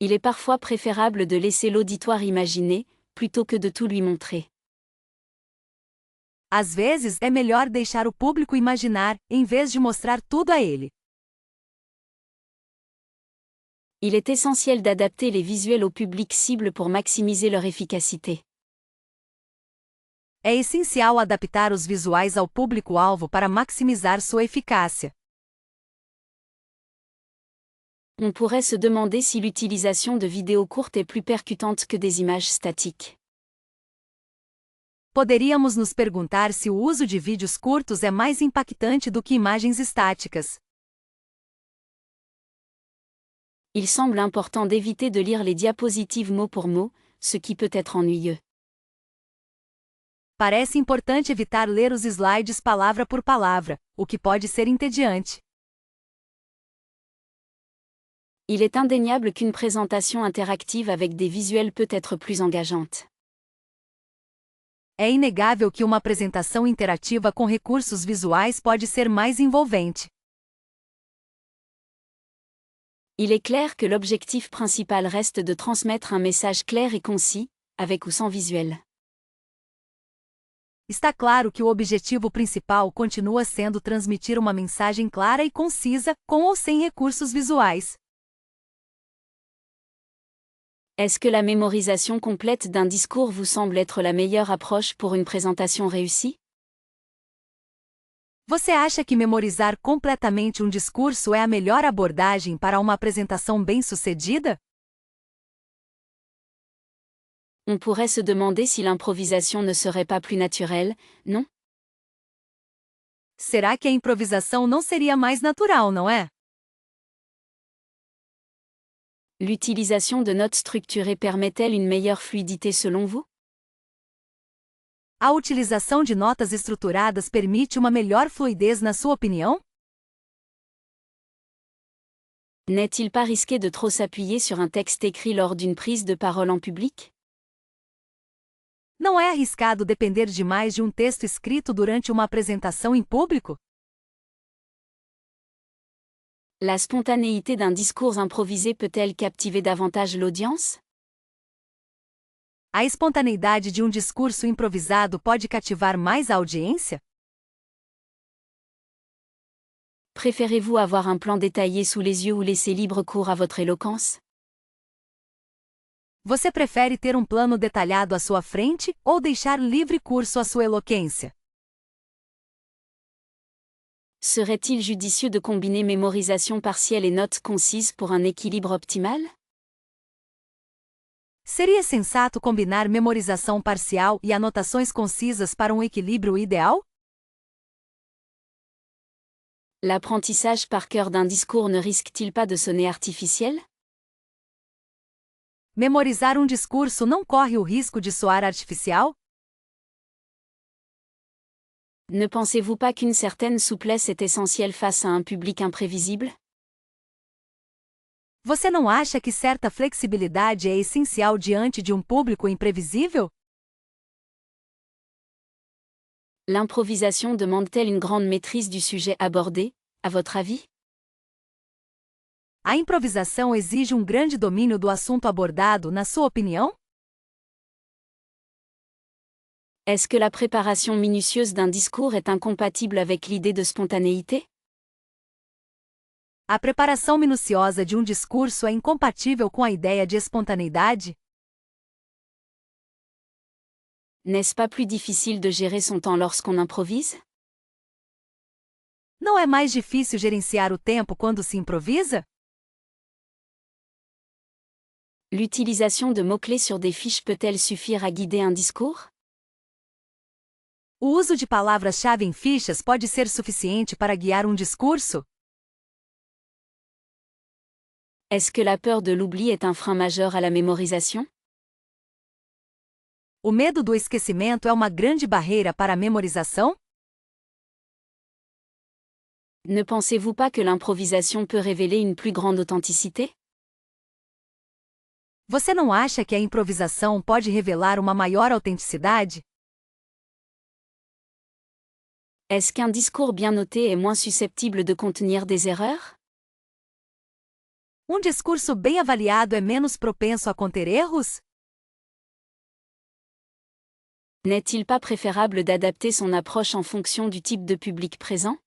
Il est parfois préférable de laisser l'auditoire imaginer, plutôt que de tout lui montrer. Às vezes é melhor deixar o público imaginar, em vez de mostrar tudo a ele. Il est essentiel d'adapter les visuels au public cible pour maximiser leur efficacité. É essencial adaptar os visuais ao público-alvo para maximizar sua eficácia. On pourrait se demander si l'utilisation de vidéos courtes est plus percutante que des images statiques. Poderíamos nos perguntar se o uso de vídeos curtos é mais impactante do que imagens estáticas. Il semble important d'éviter de lire les diapositives mot pour mot, ce qui peut être ennuyeux. Parece importante evitar ler os slides palavra por palavra, o que pode ser entediante. Il est indéniable qu'une présentation interactive avec des visuels peut être plus engageante. É inegável que uma apresentação interativa com recursos visuais pode ser mais envolvente. Il est clair que l'objectif principal reste de transmettre un message clair et concis, avec ou sans visuel. Está claro que o objetivo principal continua sendo transmitir uma mensagem clara e concisa, com ou sem recursos visuais. Est-ce que la mémorisation complète d'un discours vous semble être la meilleure approche pour une présentation réussie? Você acha que memorizar completamente um discurso é a melhor abordagem para uma apresentação bem-sucedida? On pourrait se demander si l'improvisation ne serait pas plus naturelle, non? Será que a improvisação não seria mais natural, não é? L'utilisation de notes structurées permet-elle une meilleure fluidité selon vous? A utilização de notas estruturadas permite uma melhor fluidez na sua opinião? N'est-il pas risqué de trop s'appuyer sur un texte écrit lors d'une prise de parole en public? Não é arriscado depender demais de um texto escrito durante uma apresentação em público? La spontanéité d'un discours improvisé peut-elle captiver davantage l'audience? A espontaneidade de um discurso improvisado pode cativar mais a audiência? Préférez-vous avoir un plan détaillé sous les yeux ou laisser libre cours à votre éloquence? Você prefere ter um plano detalhado à sua frente ou deixar livre curso à sua eloquência? Serait-il judicieux de combiner mémorisation partielle et notes concises pour un équilibre optimal? Seria sensato combinar memorização parcial e anotações concisas para um equilíbrio ideal? L'apprentissage par cœur d'un discours ne risque-t-il pas de sonner artificiel? Memorizar um discurso não corre o risco de soar artificial? Ne pensez-vous pas qu'une certaine souplesse est essentielle face à un public imprévisible? Você não acha que certa flexibilidade é essencial diante de um público imprevisível? L'improvisation demande-t-elle une grande maîtrise du sujet abordé, à votre avis? A improvisação exige um grande domínio do assunto abordado, na sua opinião? Est-ce que la préparation minutieuse d'un discours est incompatible avec l'idée de spontanéité? A preparação minuciosa de um discurso é incompatível com a ideia de espontaneidade? N'est-ce pas plus difficile de gérer son temps lorsqu'on improvise? Não é mais difícil gerenciar o tempo quando se improvisa? L'utilisation de mots-clés sur des fiches peut-elle suffire à guider un discours? O uso de palavras-chave em fichas pode ser suficiente para guiar um discurso? Est-ce que la peur de l'oubli est un frein majeur à la mémorisation? O medo do esquecimento é uma grande barreira para a memorização? Ne pensez-vous pas que l'improvisation peut révéler une plus grande authenticité? Você não acha que a improvisação pode revelar uma maior autenticidade? Est-ce qu'un discours bien noté est moins susceptible de contenir des erreurs? Um discurso bem avaliado é menos propenso a conter erros? N'est-il pas préférable d'adapter son approche en fonction du type de public présent?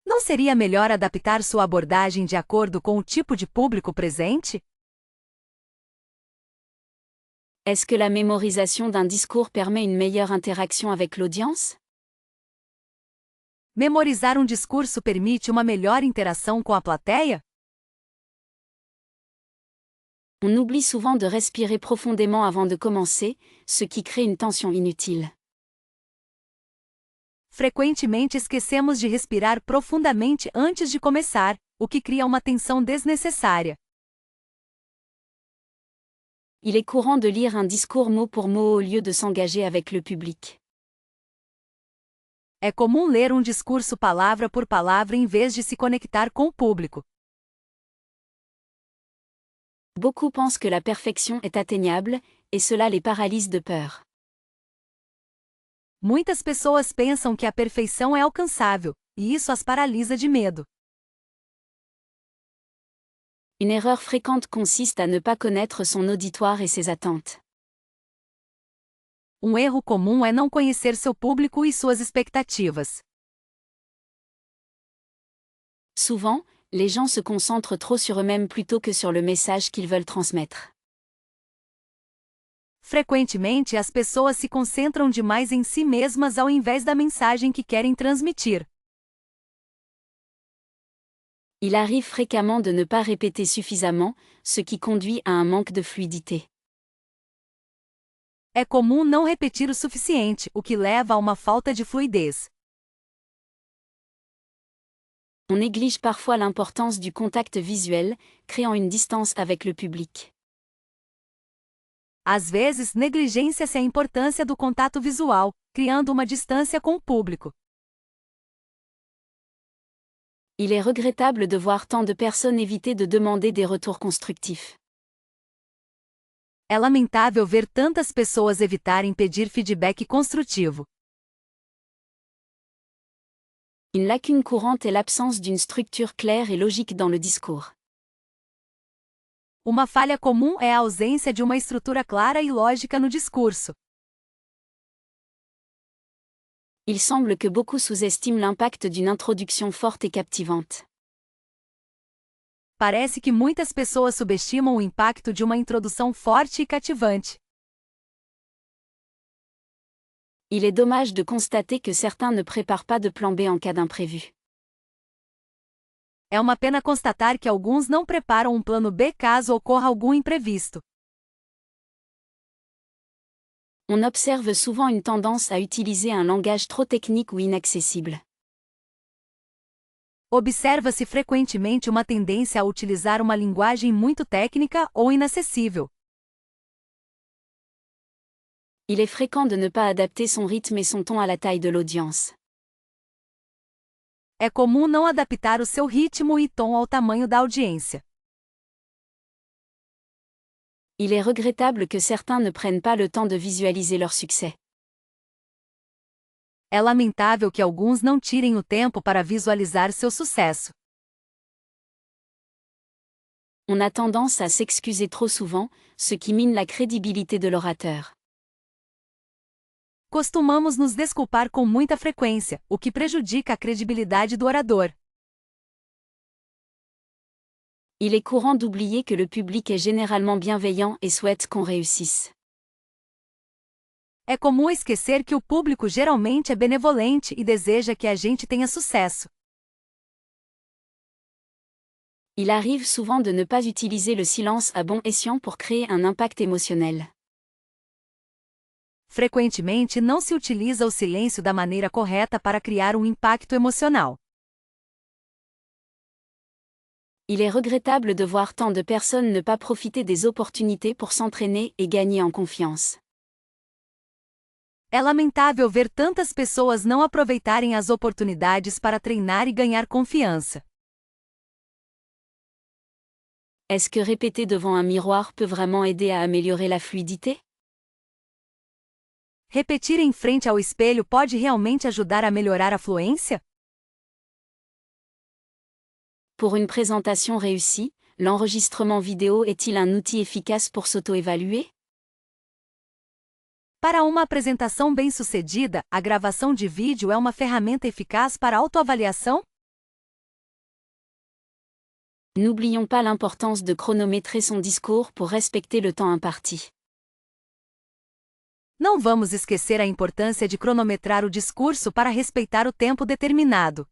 Não seria melhor adaptar sua abordagem de acordo com o tipo de público presente? Est-ce que la mémorisation d'un discours permet une meilleure interaction avec l'audience? Memorizar um discurso permite uma melhor interação com a plateia? On oublie souvent de respirer profondément avant de commencer, ce qui crée une tension inutile. Frequentemente esquecemos de respirar profundamente antes de começar, o que cria uma tensão desnecessária. Il est courant de lire un discours mot pour mot au lieu de s'engager avec le public. É comum ler um discurso palavra por palavra em vez de se conectar com o público. Beaucoup pensent que la perfection est atteignable, et cela les paralyse de peur. Muitas pessoas pensam que a perfeição é alcançável, e isso as paralisa de medo. Une erreur fréquente consiste à ne pas connaître son auditoire et ses attentes. Um erro comum é não conhecer seu público e suas expectativas. Souvent, les gens se concentrent trop sur eux-mêmes plutôt que sur le message qu'ils veulent transmettre. Frequentemente as pessoas se concentram demais em si mesmas ao invés da mensagem que querem transmitir. Il arrive fréquemment de ne pas répéter suffisamment, ce qui conduit à un manque de fluidité. É comum não repetir o suficiente, o que leva a uma falta de fluidez. On néglige parfois l'importance du contact visuel, créant une distance avec le public. Às vezes, negligencia-se a importância do contato visual, criando uma distância com o público. Il est regrettable de voir tant de personnes éviter de demander des retours constructifs. É lamentável ver tantas pessoas evitarem pedir feedback construtivo. Une lacune courante est l'absence d'une structure claire et logique dans le discours. Uma falha comum é a ausência de uma estrutura clara e lógica no discurso. Il semble que beaucoup sous-estiment l'impact d'une introduction forte et captivante. Parece que muitas pessoas subestimam o impacto de uma introdução forte e cativante. Il est dommage de constater que certains ne préparent pas de plan B en cas d'imprévu. É uma pena constatar que alguns não preparam um plano B caso ocorra algum imprevisto. On observe souvent une tendance à utiliser un langage trop technique ou inaccessible. Observa-se frequentemente uma tendência a utilizar uma linguagem muito técnica ou inacessível. Il est fréquent de ne pas adapter son rythme et son ton à la taille de l'audience. É comum não adaptar o seu ritmo e tom ao tamanho da audiência. Il est regrettable que certains ne prennent pas le temps de visualiser leur succès. É lamentável que alguns não tirem o tempo para visualizar seu sucesso. On a tendance à s'excuser trop souvent, ce qui mine la crédibilité de l'orateur. Costumamos nos desculpar com muita frequência, o que prejudica a credibilidade do orador. Il est courant d'oublier que le public est généralement bienveillant et souhaite qu'on réussisse. É comum esquecer que o público geralmente é benevolente e deseja que a gente tenha sucesso. Il arrive souvent de ne pas utiliser le silence à bon escient pour créer un impact émotionnel. Frequentemente não se utiliza o silêncio da maneira correta para criar um impacto emocional. Il est regrettable de voir tant de personnes ne pas profiter des opportunités pour s'entraîner et gagner en confiance. É lamentável ver tantas pessoas não aproveitarem as oportunidades para treinar e ganhar confiança. Est-ce que répéter devant un miroir peut vraiment aider à améliorer la fluidité? Repetir em frente ao espelho pode realmente ajudar a melhorar a fluência? Pour une présentation réussie, l'enregistrement vidéo est-il un outil efficace pour s'auto-évaluer? Para uma apresentação bem-sucedida, a gravação de vídeo é uma ferramenta eficaz para autoavaliação? N'oublions pas l'importance de chronométrer son discours pour respecter le temps imparti. Não vamos esquecer a importância de cronometrar o discurso para respeitar o tempo determinado.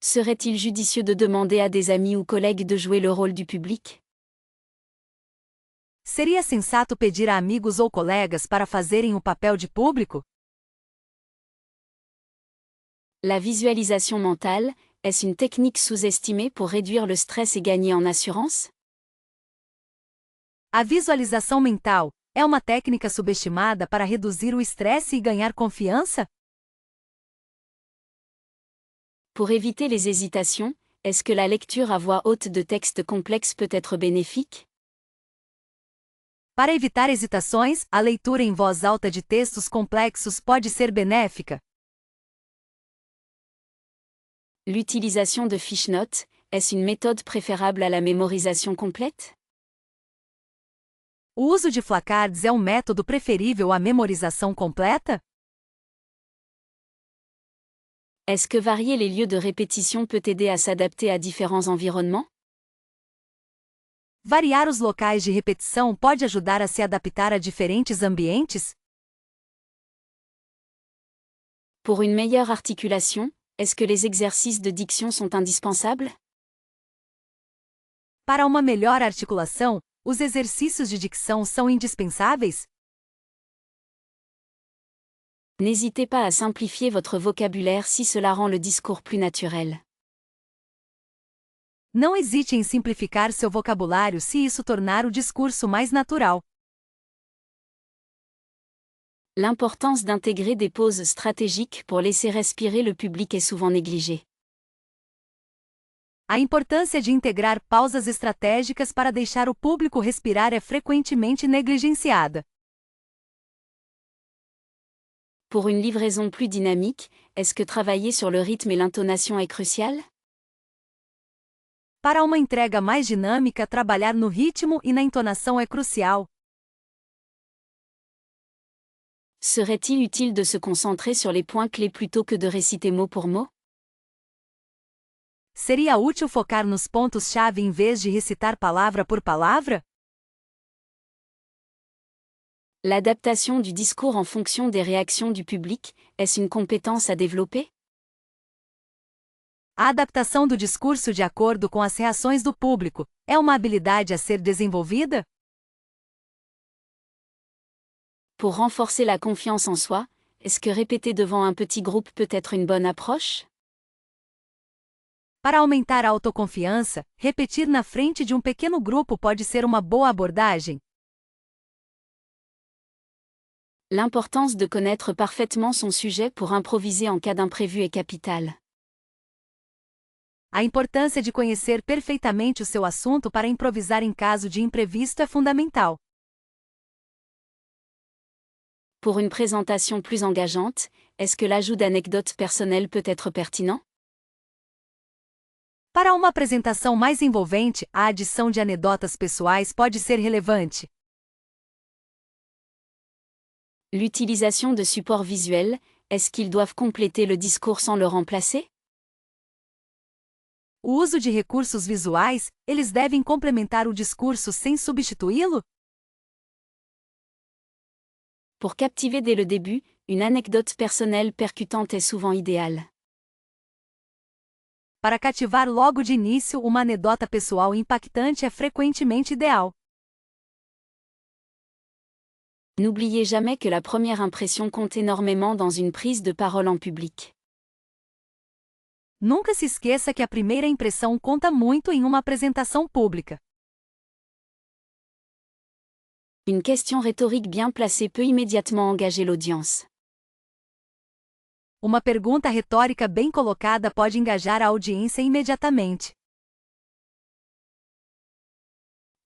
Serait-il judicieux de demander à des amis ou collègues de jouer le rôle du public? Seria sensato pedir a amigos ou colegas para fazerem o papel de público? La visualisation mentale, est-ce une technique sous-estimée pour réduire le stress et gagner en assurance? A visualização mental é uma técnica subestimada para reduzir o estresse e ganhar confiança? Pour éviter les hésitations, est-ce que la lecture à voix haute de textes complexes peut être bénéfique? Para evitar hesitações, a leitura em voz alta de textos complexos pode ser benéfica. L'utilisation de fiches notes, est-ce une méthode préférable à la mémorisation complète? O uso de flashcards é um método preferível à memorização completa? Est-ce que varier les lieux de répétition peut aider à s'adapter à différents environnements? Variar os locais de repetição pode ajudar a se adaptar a diferentes ambientes? Pour une meilleure articulation, est-ce que les exercices de diction sont indispensables? Para uma melhor articulação, os exercícios de dicção são indispensáveis? N'hésitez pas à simplifier votre vocabulaire si cela rend le discours plus naturel. Não hesite em simplificar seu vocabulário se isso tornar o discurso mais natural. L'importance d'intégrer des pauses stratégiques pour laisser respirer le public est souvent négligée. A importância de integrar pausas estratégicas para deixar o público respirar é frequentemente negligenciada. Pour une livraison plus dynamique, est-ce que travailler sur le rythme et l'intonation est crucial? Para uma entrega mais dinâmica, trabalhar no ritmo e na entonação é crucial. Serait-il utile de se concentrer sur les points clés plutôt que de réciter mot pour mot? Seria útil focar nos pontos-chave em vez de recitar palavra por palavra? L'adaptation du discours en fonction des réactions du public, est-ce une compétence à développer? A adaptação do discurso de acordo com as reações do público é uma habilidade a ser desenvolvida? Pour renforcer la confiance en soi, est-ce que répéter devant un petit groupe peut être une bonne approche? Para aumentar a autoconfiança, repetir na frente de um pequeno grupo pode ser uma boa abordagem. L'importance de connaître parfaitement son sujet pour improviser en cas d'imprévu est capitale. A importância de conhecer perfeitamente o seu assunto para improvisar em caso de imprevisto é fundamental. Pour une présentation plus engageante, est-ce que l'ajout d'anecdotes personnelles peut être pertinent? Para uma apresentação mais envolvente, a adição de anedotas pessoais pode ser relevante. L'utilisation de supports visuels, est-ce qu'ils doivent compléter le discours sans le remplacer? O uso de recursos visuais, eles devem complementar o discurso sem substituí-lo? Pour captiver dès le début, une anecdote personnelle percutante est souvent idéale. Para cativar logo de início, uma anedota pessoal impactante é frequentemente ideal. N'oubliez jamais que la première impression compte énormément dans une prise de parole en public. Nunca se esqueça que a primeira impressão conta muito em uma apresentação pública. Une question rhétorique bien placée peut immédiatement engager l'audience. Uma pergunta retórica bem colocada pode engajar a audiência imediatamente.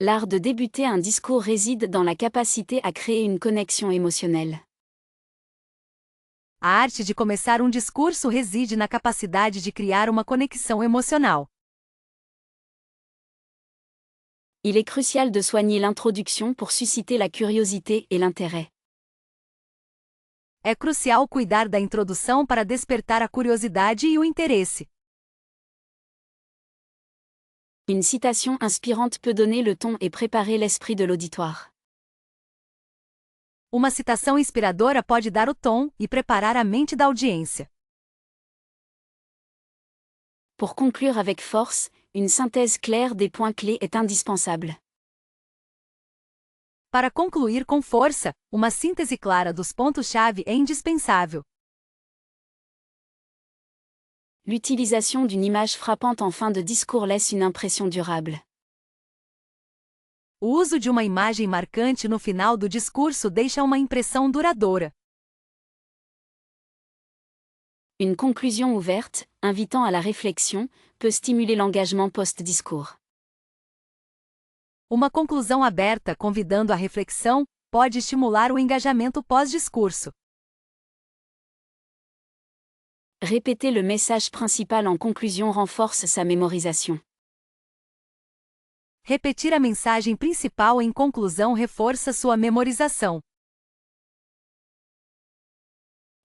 L'art de débuter un discours réside dans la capacité à créer une connexion émotionnelle. A arte de começar um discurso reside na capacidade de criar uma conexão emocional. Il est crucial de soigner l'introduction pour susciter la curiosité et l'intérêt. É crucial cuidar da introdução para despertar a curiosidade e o interesse. Une citation inspirante peut donner le ton et préparer l'esprit de l'auditoire. Uma citação inspiradora pode dar o tom e preparar a mente da audiência. Pour conclure avec force, une synthèse claire des points clés est indispensable. Para concluir com força, uma síntese clara dos pontos-chave é indispensável. l'utilisation d'une image frappante en fin de discours laisse une impression durable. O uso de uma imagem marcante no final do discurso deixa uma impressão duradoura. Une conclusion ouverte, invitant à la réflexion, peut stimuler l'engagement post-discours. Uma conclusão aberta convidando à reflexão pode estimular o engajamento pós-discurso. Répéter le message principal en conclusion renforce sa mémorisation. Repetir a mensagem principal em conclusão reforça sua memorização.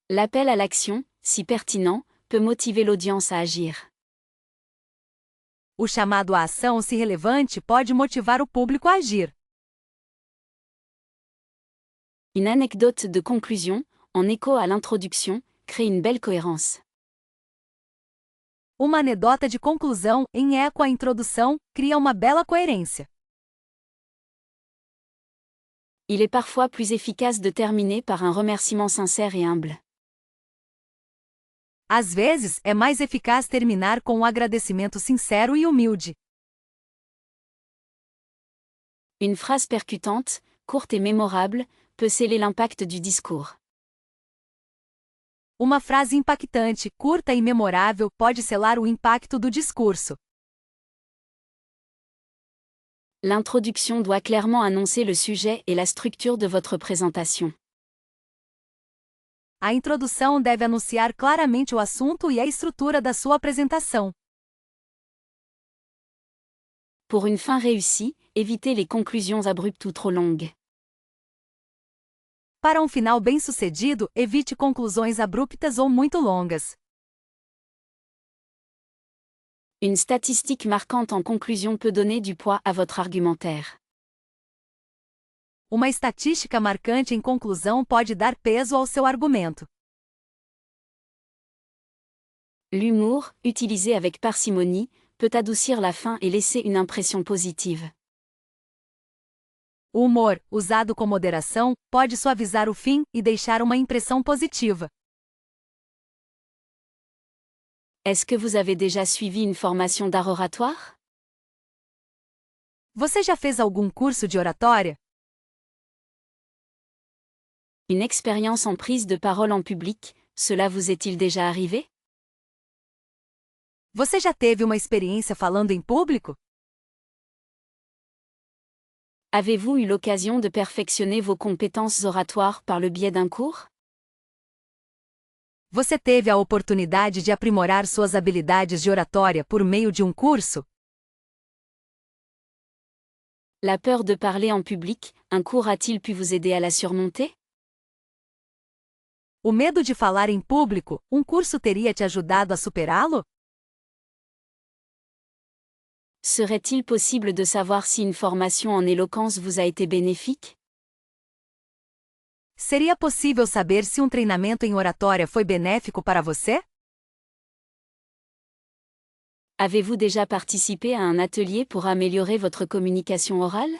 L'appel à l'action, si pertinent, peut motiver l'audience à agir. O chamado à ação, se relevante, pode motivar o público a agir. Une anecdote de conclusion, en écho à l'introduction, crée une belle cohérence. Uma anedota de conclusão, em eco à introdução, cria uma bela coerência. Il est parfois plus efficace de terminer par un remerciement sincère et humble. Às vezes, é mais eficaz terminar com um agradecimento sincero e humilde. Une phrase percutante, courte et mémorable, peut sceller l'impact du discours. Uma frase impactante, curta e memorável pode selar o impacto do discurso. L'introduction doit clairement annoncer le sujet et la structure de votre présentation. A introdução deve anunciar claramente o assunto e a estrutura da sua apresentação. Pour une fin réussie, évitez les conclusions abruptes ou trop longues. Para um final bem-sucedido, evite conclusões abruptas ou muito longas. Une statistique marquante en conclusion peut donner du poids à votre argumentaire. Uma estatística marcante em conclusão pode dar peso ao seu argumento. L'humour, utilisé avec parcimonie, peut adoucir la fin et laisser une impression positive. O humor, usado com moderação, pode suavizar o fim e deixar uma impressão positiva. Est-ce que vous avez déjà suivi une formation d'art oratoire? Você já fez algum curso de oratória? Une expérience en prise de parole en public, cela vous est-il déjà arrivé? Você já teve uma experiência falando em público? Avez-vous eu l'occasion de perfectionner vos compétences oratoires par le biais d'un cours? Você teve a oportunidade de aprimorar suas habilidades de oratória por meio de um curso? La peur de parler en public, un cours a-t-il pu vous aider à la surmonter? O medo de falar em público, um curso teria te ajudado a superá-lo? Serait-il possible de savoir si une formation en éloquence vous a été bénéfique? Seria possível saber se um treinamento em oratória foi benéfico para você? Avez-vous déjà participé à un atelier pour améliorer votre communication orale?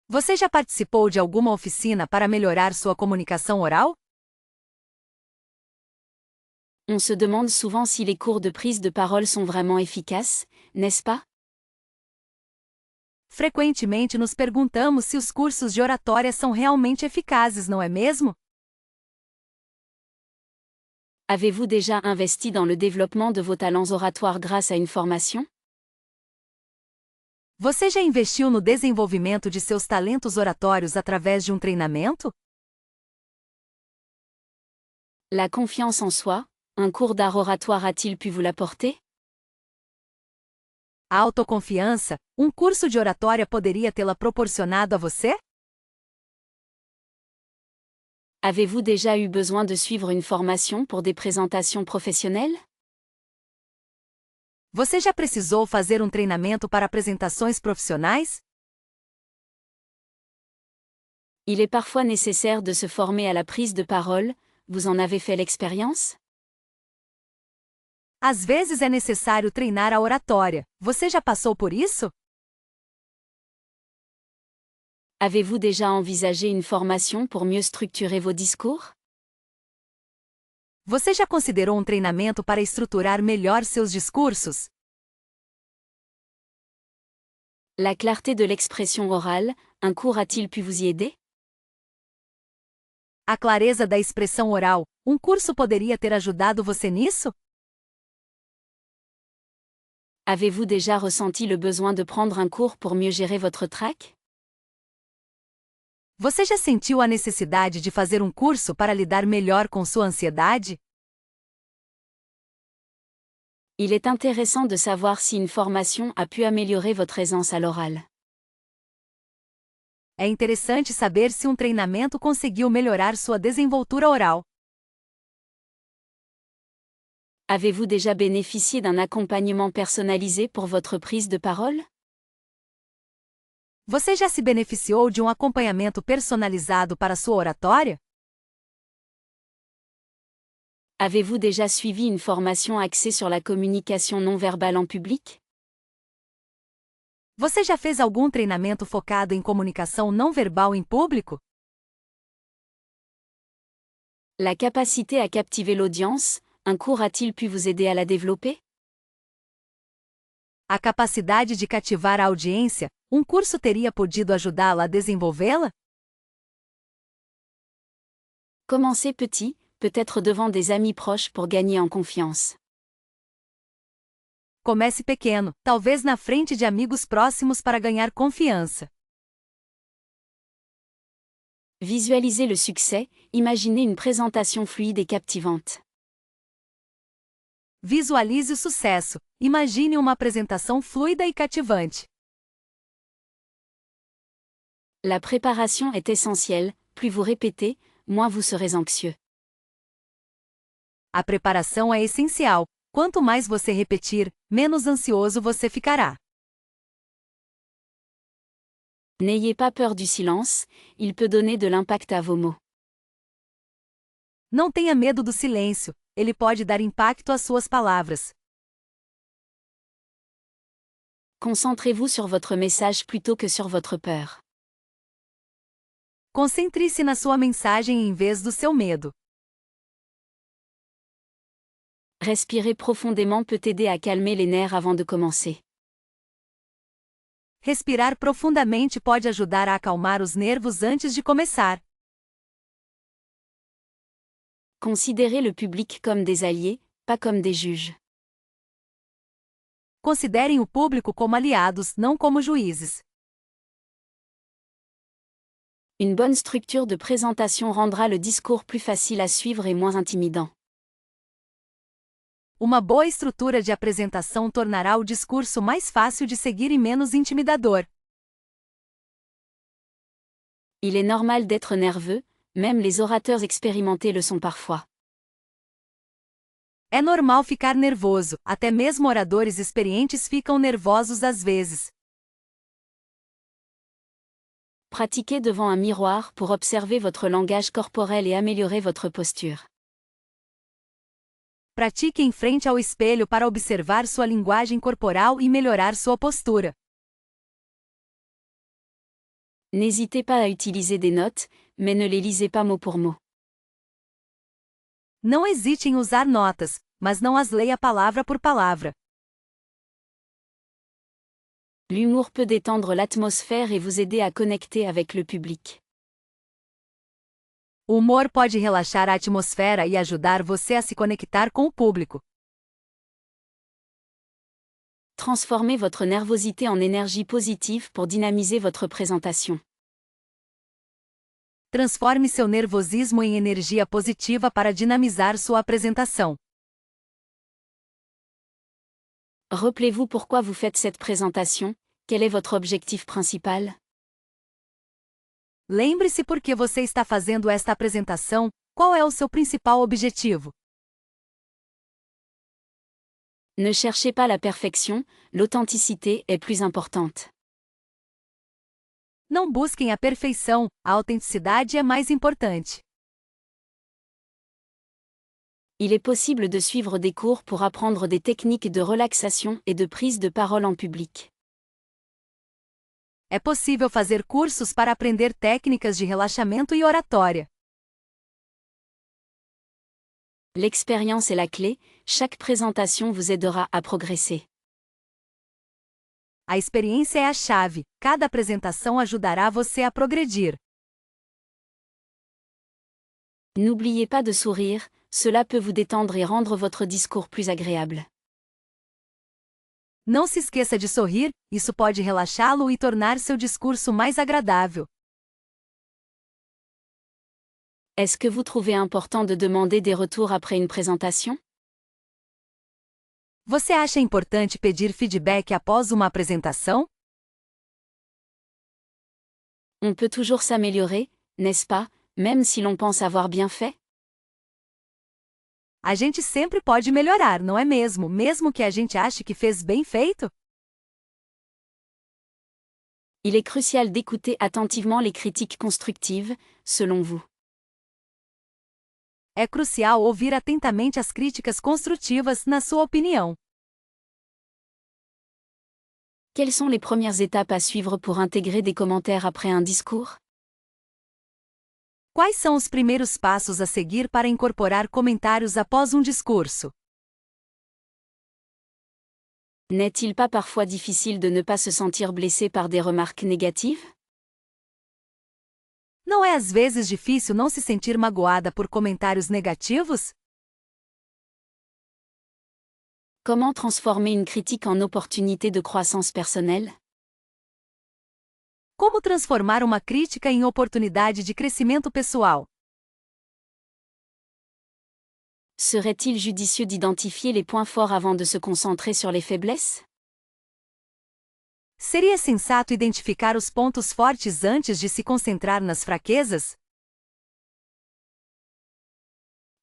Você já participou de alguma oficina para melhorar sua comunicação oral? On se demande souvent si les cours de prise de parole sont vraiment efficaces, n'est-ce pas? Frequentemente nos perguntamos se os cursos de oratória são realmente eficazes, não é mesmo? Avez-vous déjà investi dans le développement de vos talents oratoires grâce à une formation? Você já investiu no desenvolvimento de seus talentos oratórios através de um treinamento? La confiance en soi, un cours d'art oratoire a-t-il pu vous l'apporter? A autoconfiança, um curso de oratória poderia tê-la proporcionado a você? Avez-vous déjà eu besoin de suivre une formation pour des présentations professionnelles? Você já precisou fazer um treinamento para apresentações profissionais? Il est parfois nécessaire de se former à la prise de parole, vous en avez fait l'expérience? Às vezes é necessário treinar a oratória. Você já passou por isso? Avez-vous déjà envisagé une formation pour mieux structurer vos discours? Você já considerou um treinamento para estruturar melhor seus discursos? La clarté de l'expression orale, un cours a-t-il pu vous y aider? A clareza da expressão oral, um curso poderia ter ajudado você nisso? Avez-vous déjà ressenti le besoin de prendre un cours pour mieux gérer votre trac? Você já sentiu a necessidade de fazer um curso para lidar melhor com sua ansiedade? Il est intéressant de savoir si une formation a pu améliorer votre aisance à l'oral. É interessante saber se um treinamento conseguiu melhorar sua desenvoltura oral. Avez-vous déjà bénéficié d'un accompagnement personnalisé pour votre prise de parole? Você já se beneficiou de um acompanhamento personalizado para sua oratória? Avez-vous déjà suivi une formation axée sur la communication non verbale en public? Você já fez algum treinamento focado em comunicação não verbal em público? La capacité à captiver l'audience, un cours a-t-il pu vous aider à la développer? A capacidade de cativar a audiência, um curso teria podido ajudá-la a desenvolvê-la? Commencez petit, peut-être devant des amis proches pour gagner en confiance. Comece pequeno, talvez na frente de amigos próximos para ganhar confiança. Visualisez le succès, imaginez une présentation fluide et captivante. Visualize o sucesso. Imagine uma apresentação fluida e cativante. La préparation est essentielle, plus vous répétez, moins vous serez anxieux. A preparação é essencial. Quanto mais você repetir, menos ansioso você ficará. N'ayez pas peur du silence, il peut donner de l'impact à vos mots. Não tenha medo do silêncio, ele pode dar impacto às suas palavras. Concentrez-vous sur votre message plutôt que sur votre peur. Concentre-se na sua mensagem em vez do seu medo. Respirer profondément peut aider à calmer les nerfs avant de commencer. Respirar profundamente pode ajudar a acalmar os nervos antes de começar. Considérez le public comme des alliés, pas comme des juges. Considerem o público como aliados, não como juízes. Une bonne structure de présentation rendra le discours plus facile à suivre et moins intimidant. Uma boa estrutura de apresentação tornará o discurso mais fácil de seguir e menos intimidador. Il est normal d'être nerveux, même les orateurs expérimentés le sont parfois. É normal ficar nervoso, até mesmo oradores experientes ficam nervosos às vezes. Pratiquez devant un miroir pour observer votre langage corporel et améliorer votre posture. Pratique em frente ao espelho para observar sua linguagem corporal e melhorar sua postura. N'hésitez pas à utiliser des notes, mais ne les lisez pas mot pour mot. Não hesite em usar notas, mas não as leia palavra por palavra. L'humour peut détendre l'atmosphère et vous aider à connecter avec le public. O humor pode relaxar a atmosfera e ajudar você a se conectar com o público. Transformez votre nervosité en énergie positive pour dynamiser votre présentation. Transforme seu nervosismo em energia positiva para dinamizar sua apresentação. Rappelez-vous pourquoi vous faites cette présentation, quel est votre objectif principal? Lembre-se por que você está fazendo esta apresentação, qual é o seu principal objetivo. Ne cherchez pas la perfection, l'authenticité est plus importante. Não busquem a perfeição, a autenticidade é mais importante. Il est possible de suivre des cours pour apprendre des techniques de relaxation et de prise de parole en public. É possível fazer cursos para aprender técnicas de relaxamento e oratória. L'expérience est la clé, chaque présentation vous aidera à progresser. A experiência é a chave. Cada apresentação ajudará você a progredir. N'oubliez pas de sourire, cela peut vous détendre et rendre votre discours plus agréable. Não se esqueça de sorrir, isso pode relaxá-lo e tornar seu discurso mais agradável. Est-ce que vous trouvez important de demander des retours après une présentation? Você acha importante pedir feedback após uma apresentação? On peut toujours s'améliorer, n'est-ce pas, même si l'on pense avoir bien fait? A gente sempre pode melhorar, não é mesmo? Mesmo que a gente ache que fez bem feito? Il est crucial d'écouter attentivement les critiques constructives, selon vous. É crucial ouvir atentamente as críticas construtivas, na sua opinião. Quelles sont les premières étapes à suivre pour intégrer des commentaires après un discours? Quais são os primeiros passos a seguir para incorporar comentários após um discurso? N'est-il pas parfois difficile de ne pas se sentir blessé par des remarques négatives? Não é às vezes difícil não se sentir magoada por comentários negativos? Comment transformer une critique en opportunité de croissance personnelle? Como transformar uma crítica em oportunidade de crescimento pessoal? Serait-il judicieux d'identifier les points forts avant de se concentrer sur les faiblesses? Seria sensato identificar os pontos fortes antes de se concentrar nas fraquezas?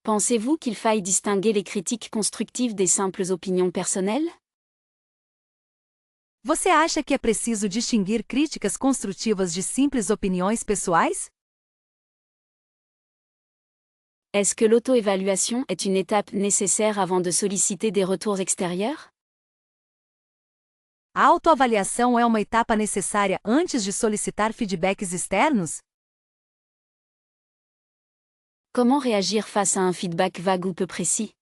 Pensez-vous qu'il faille distinguer les critiques constructives des simples opinions personnelles? Você acha que é preciso distinguir críticas construtivas de simples opiniões pessoais? Est-ce que l'auto-évaluation est une étape nécessaire avant de solliciter des retours extérieurs? A autoavaliação é uma etapa necessária antes de solicitar feedbacks externos? Comment réagir face à un feedback vague ou peu précis?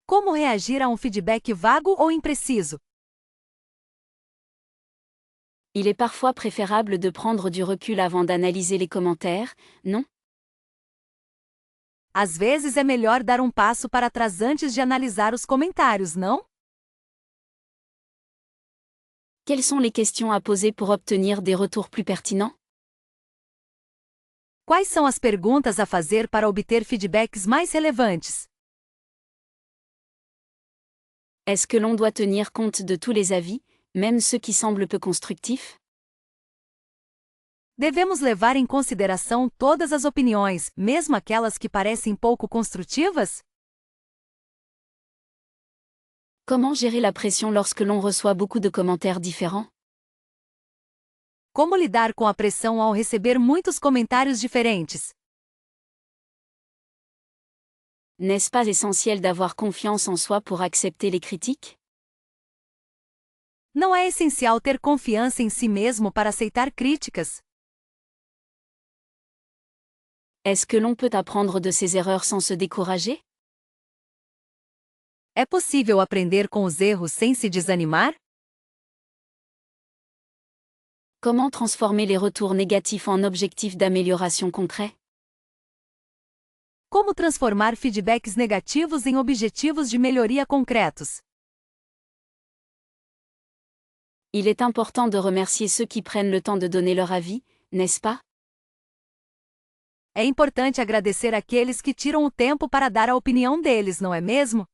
Como reagir a um feedback vago ou impreciso? Il est parfois préférable de prendre du recul avant d'analyser les commentaires, non? Às vezes é melhor dar um passo para trás antes de analisar os comentários, não? Quelles sont les questions à poser pour obtenir des retours plus pertinents? Quais são as perguntas a fazer para obter feedbacks mais relevantes? Est-ce que l'on doit tenir compte de tous les avis, même ceux qui semblent peu constructifs? Devemos levar em consideração todas as opiniões, mesmo aquelas que parecem pouco construtivas? Comment gérer la pression lorsque l'on reçoit beaucoup de commentaires différents? Como lidar com a pressão ao receber muitos comentários diferentes? N'est-ce pas essentiel d'avoir confiance en soi pour accepter les critiques? Não é essencial ter confiança em si mesmo para aceitar críticas? Est-ce que l'on peut apprendre de ses erreurs sans se décourager? É possível aprender com os erros sem se desanimar? Comment transformer les retours négatifs en objectifs d'amélioration concrets? Como transformar feedbacks negativos em objetivos de melhoria concretos? Il est important de remercier ceux qui prennent le temps de donner leur avis, n'est-ce pas? É importante agradecer aqueles que tiram o tempo para dar a opinião deles, não é mesmo?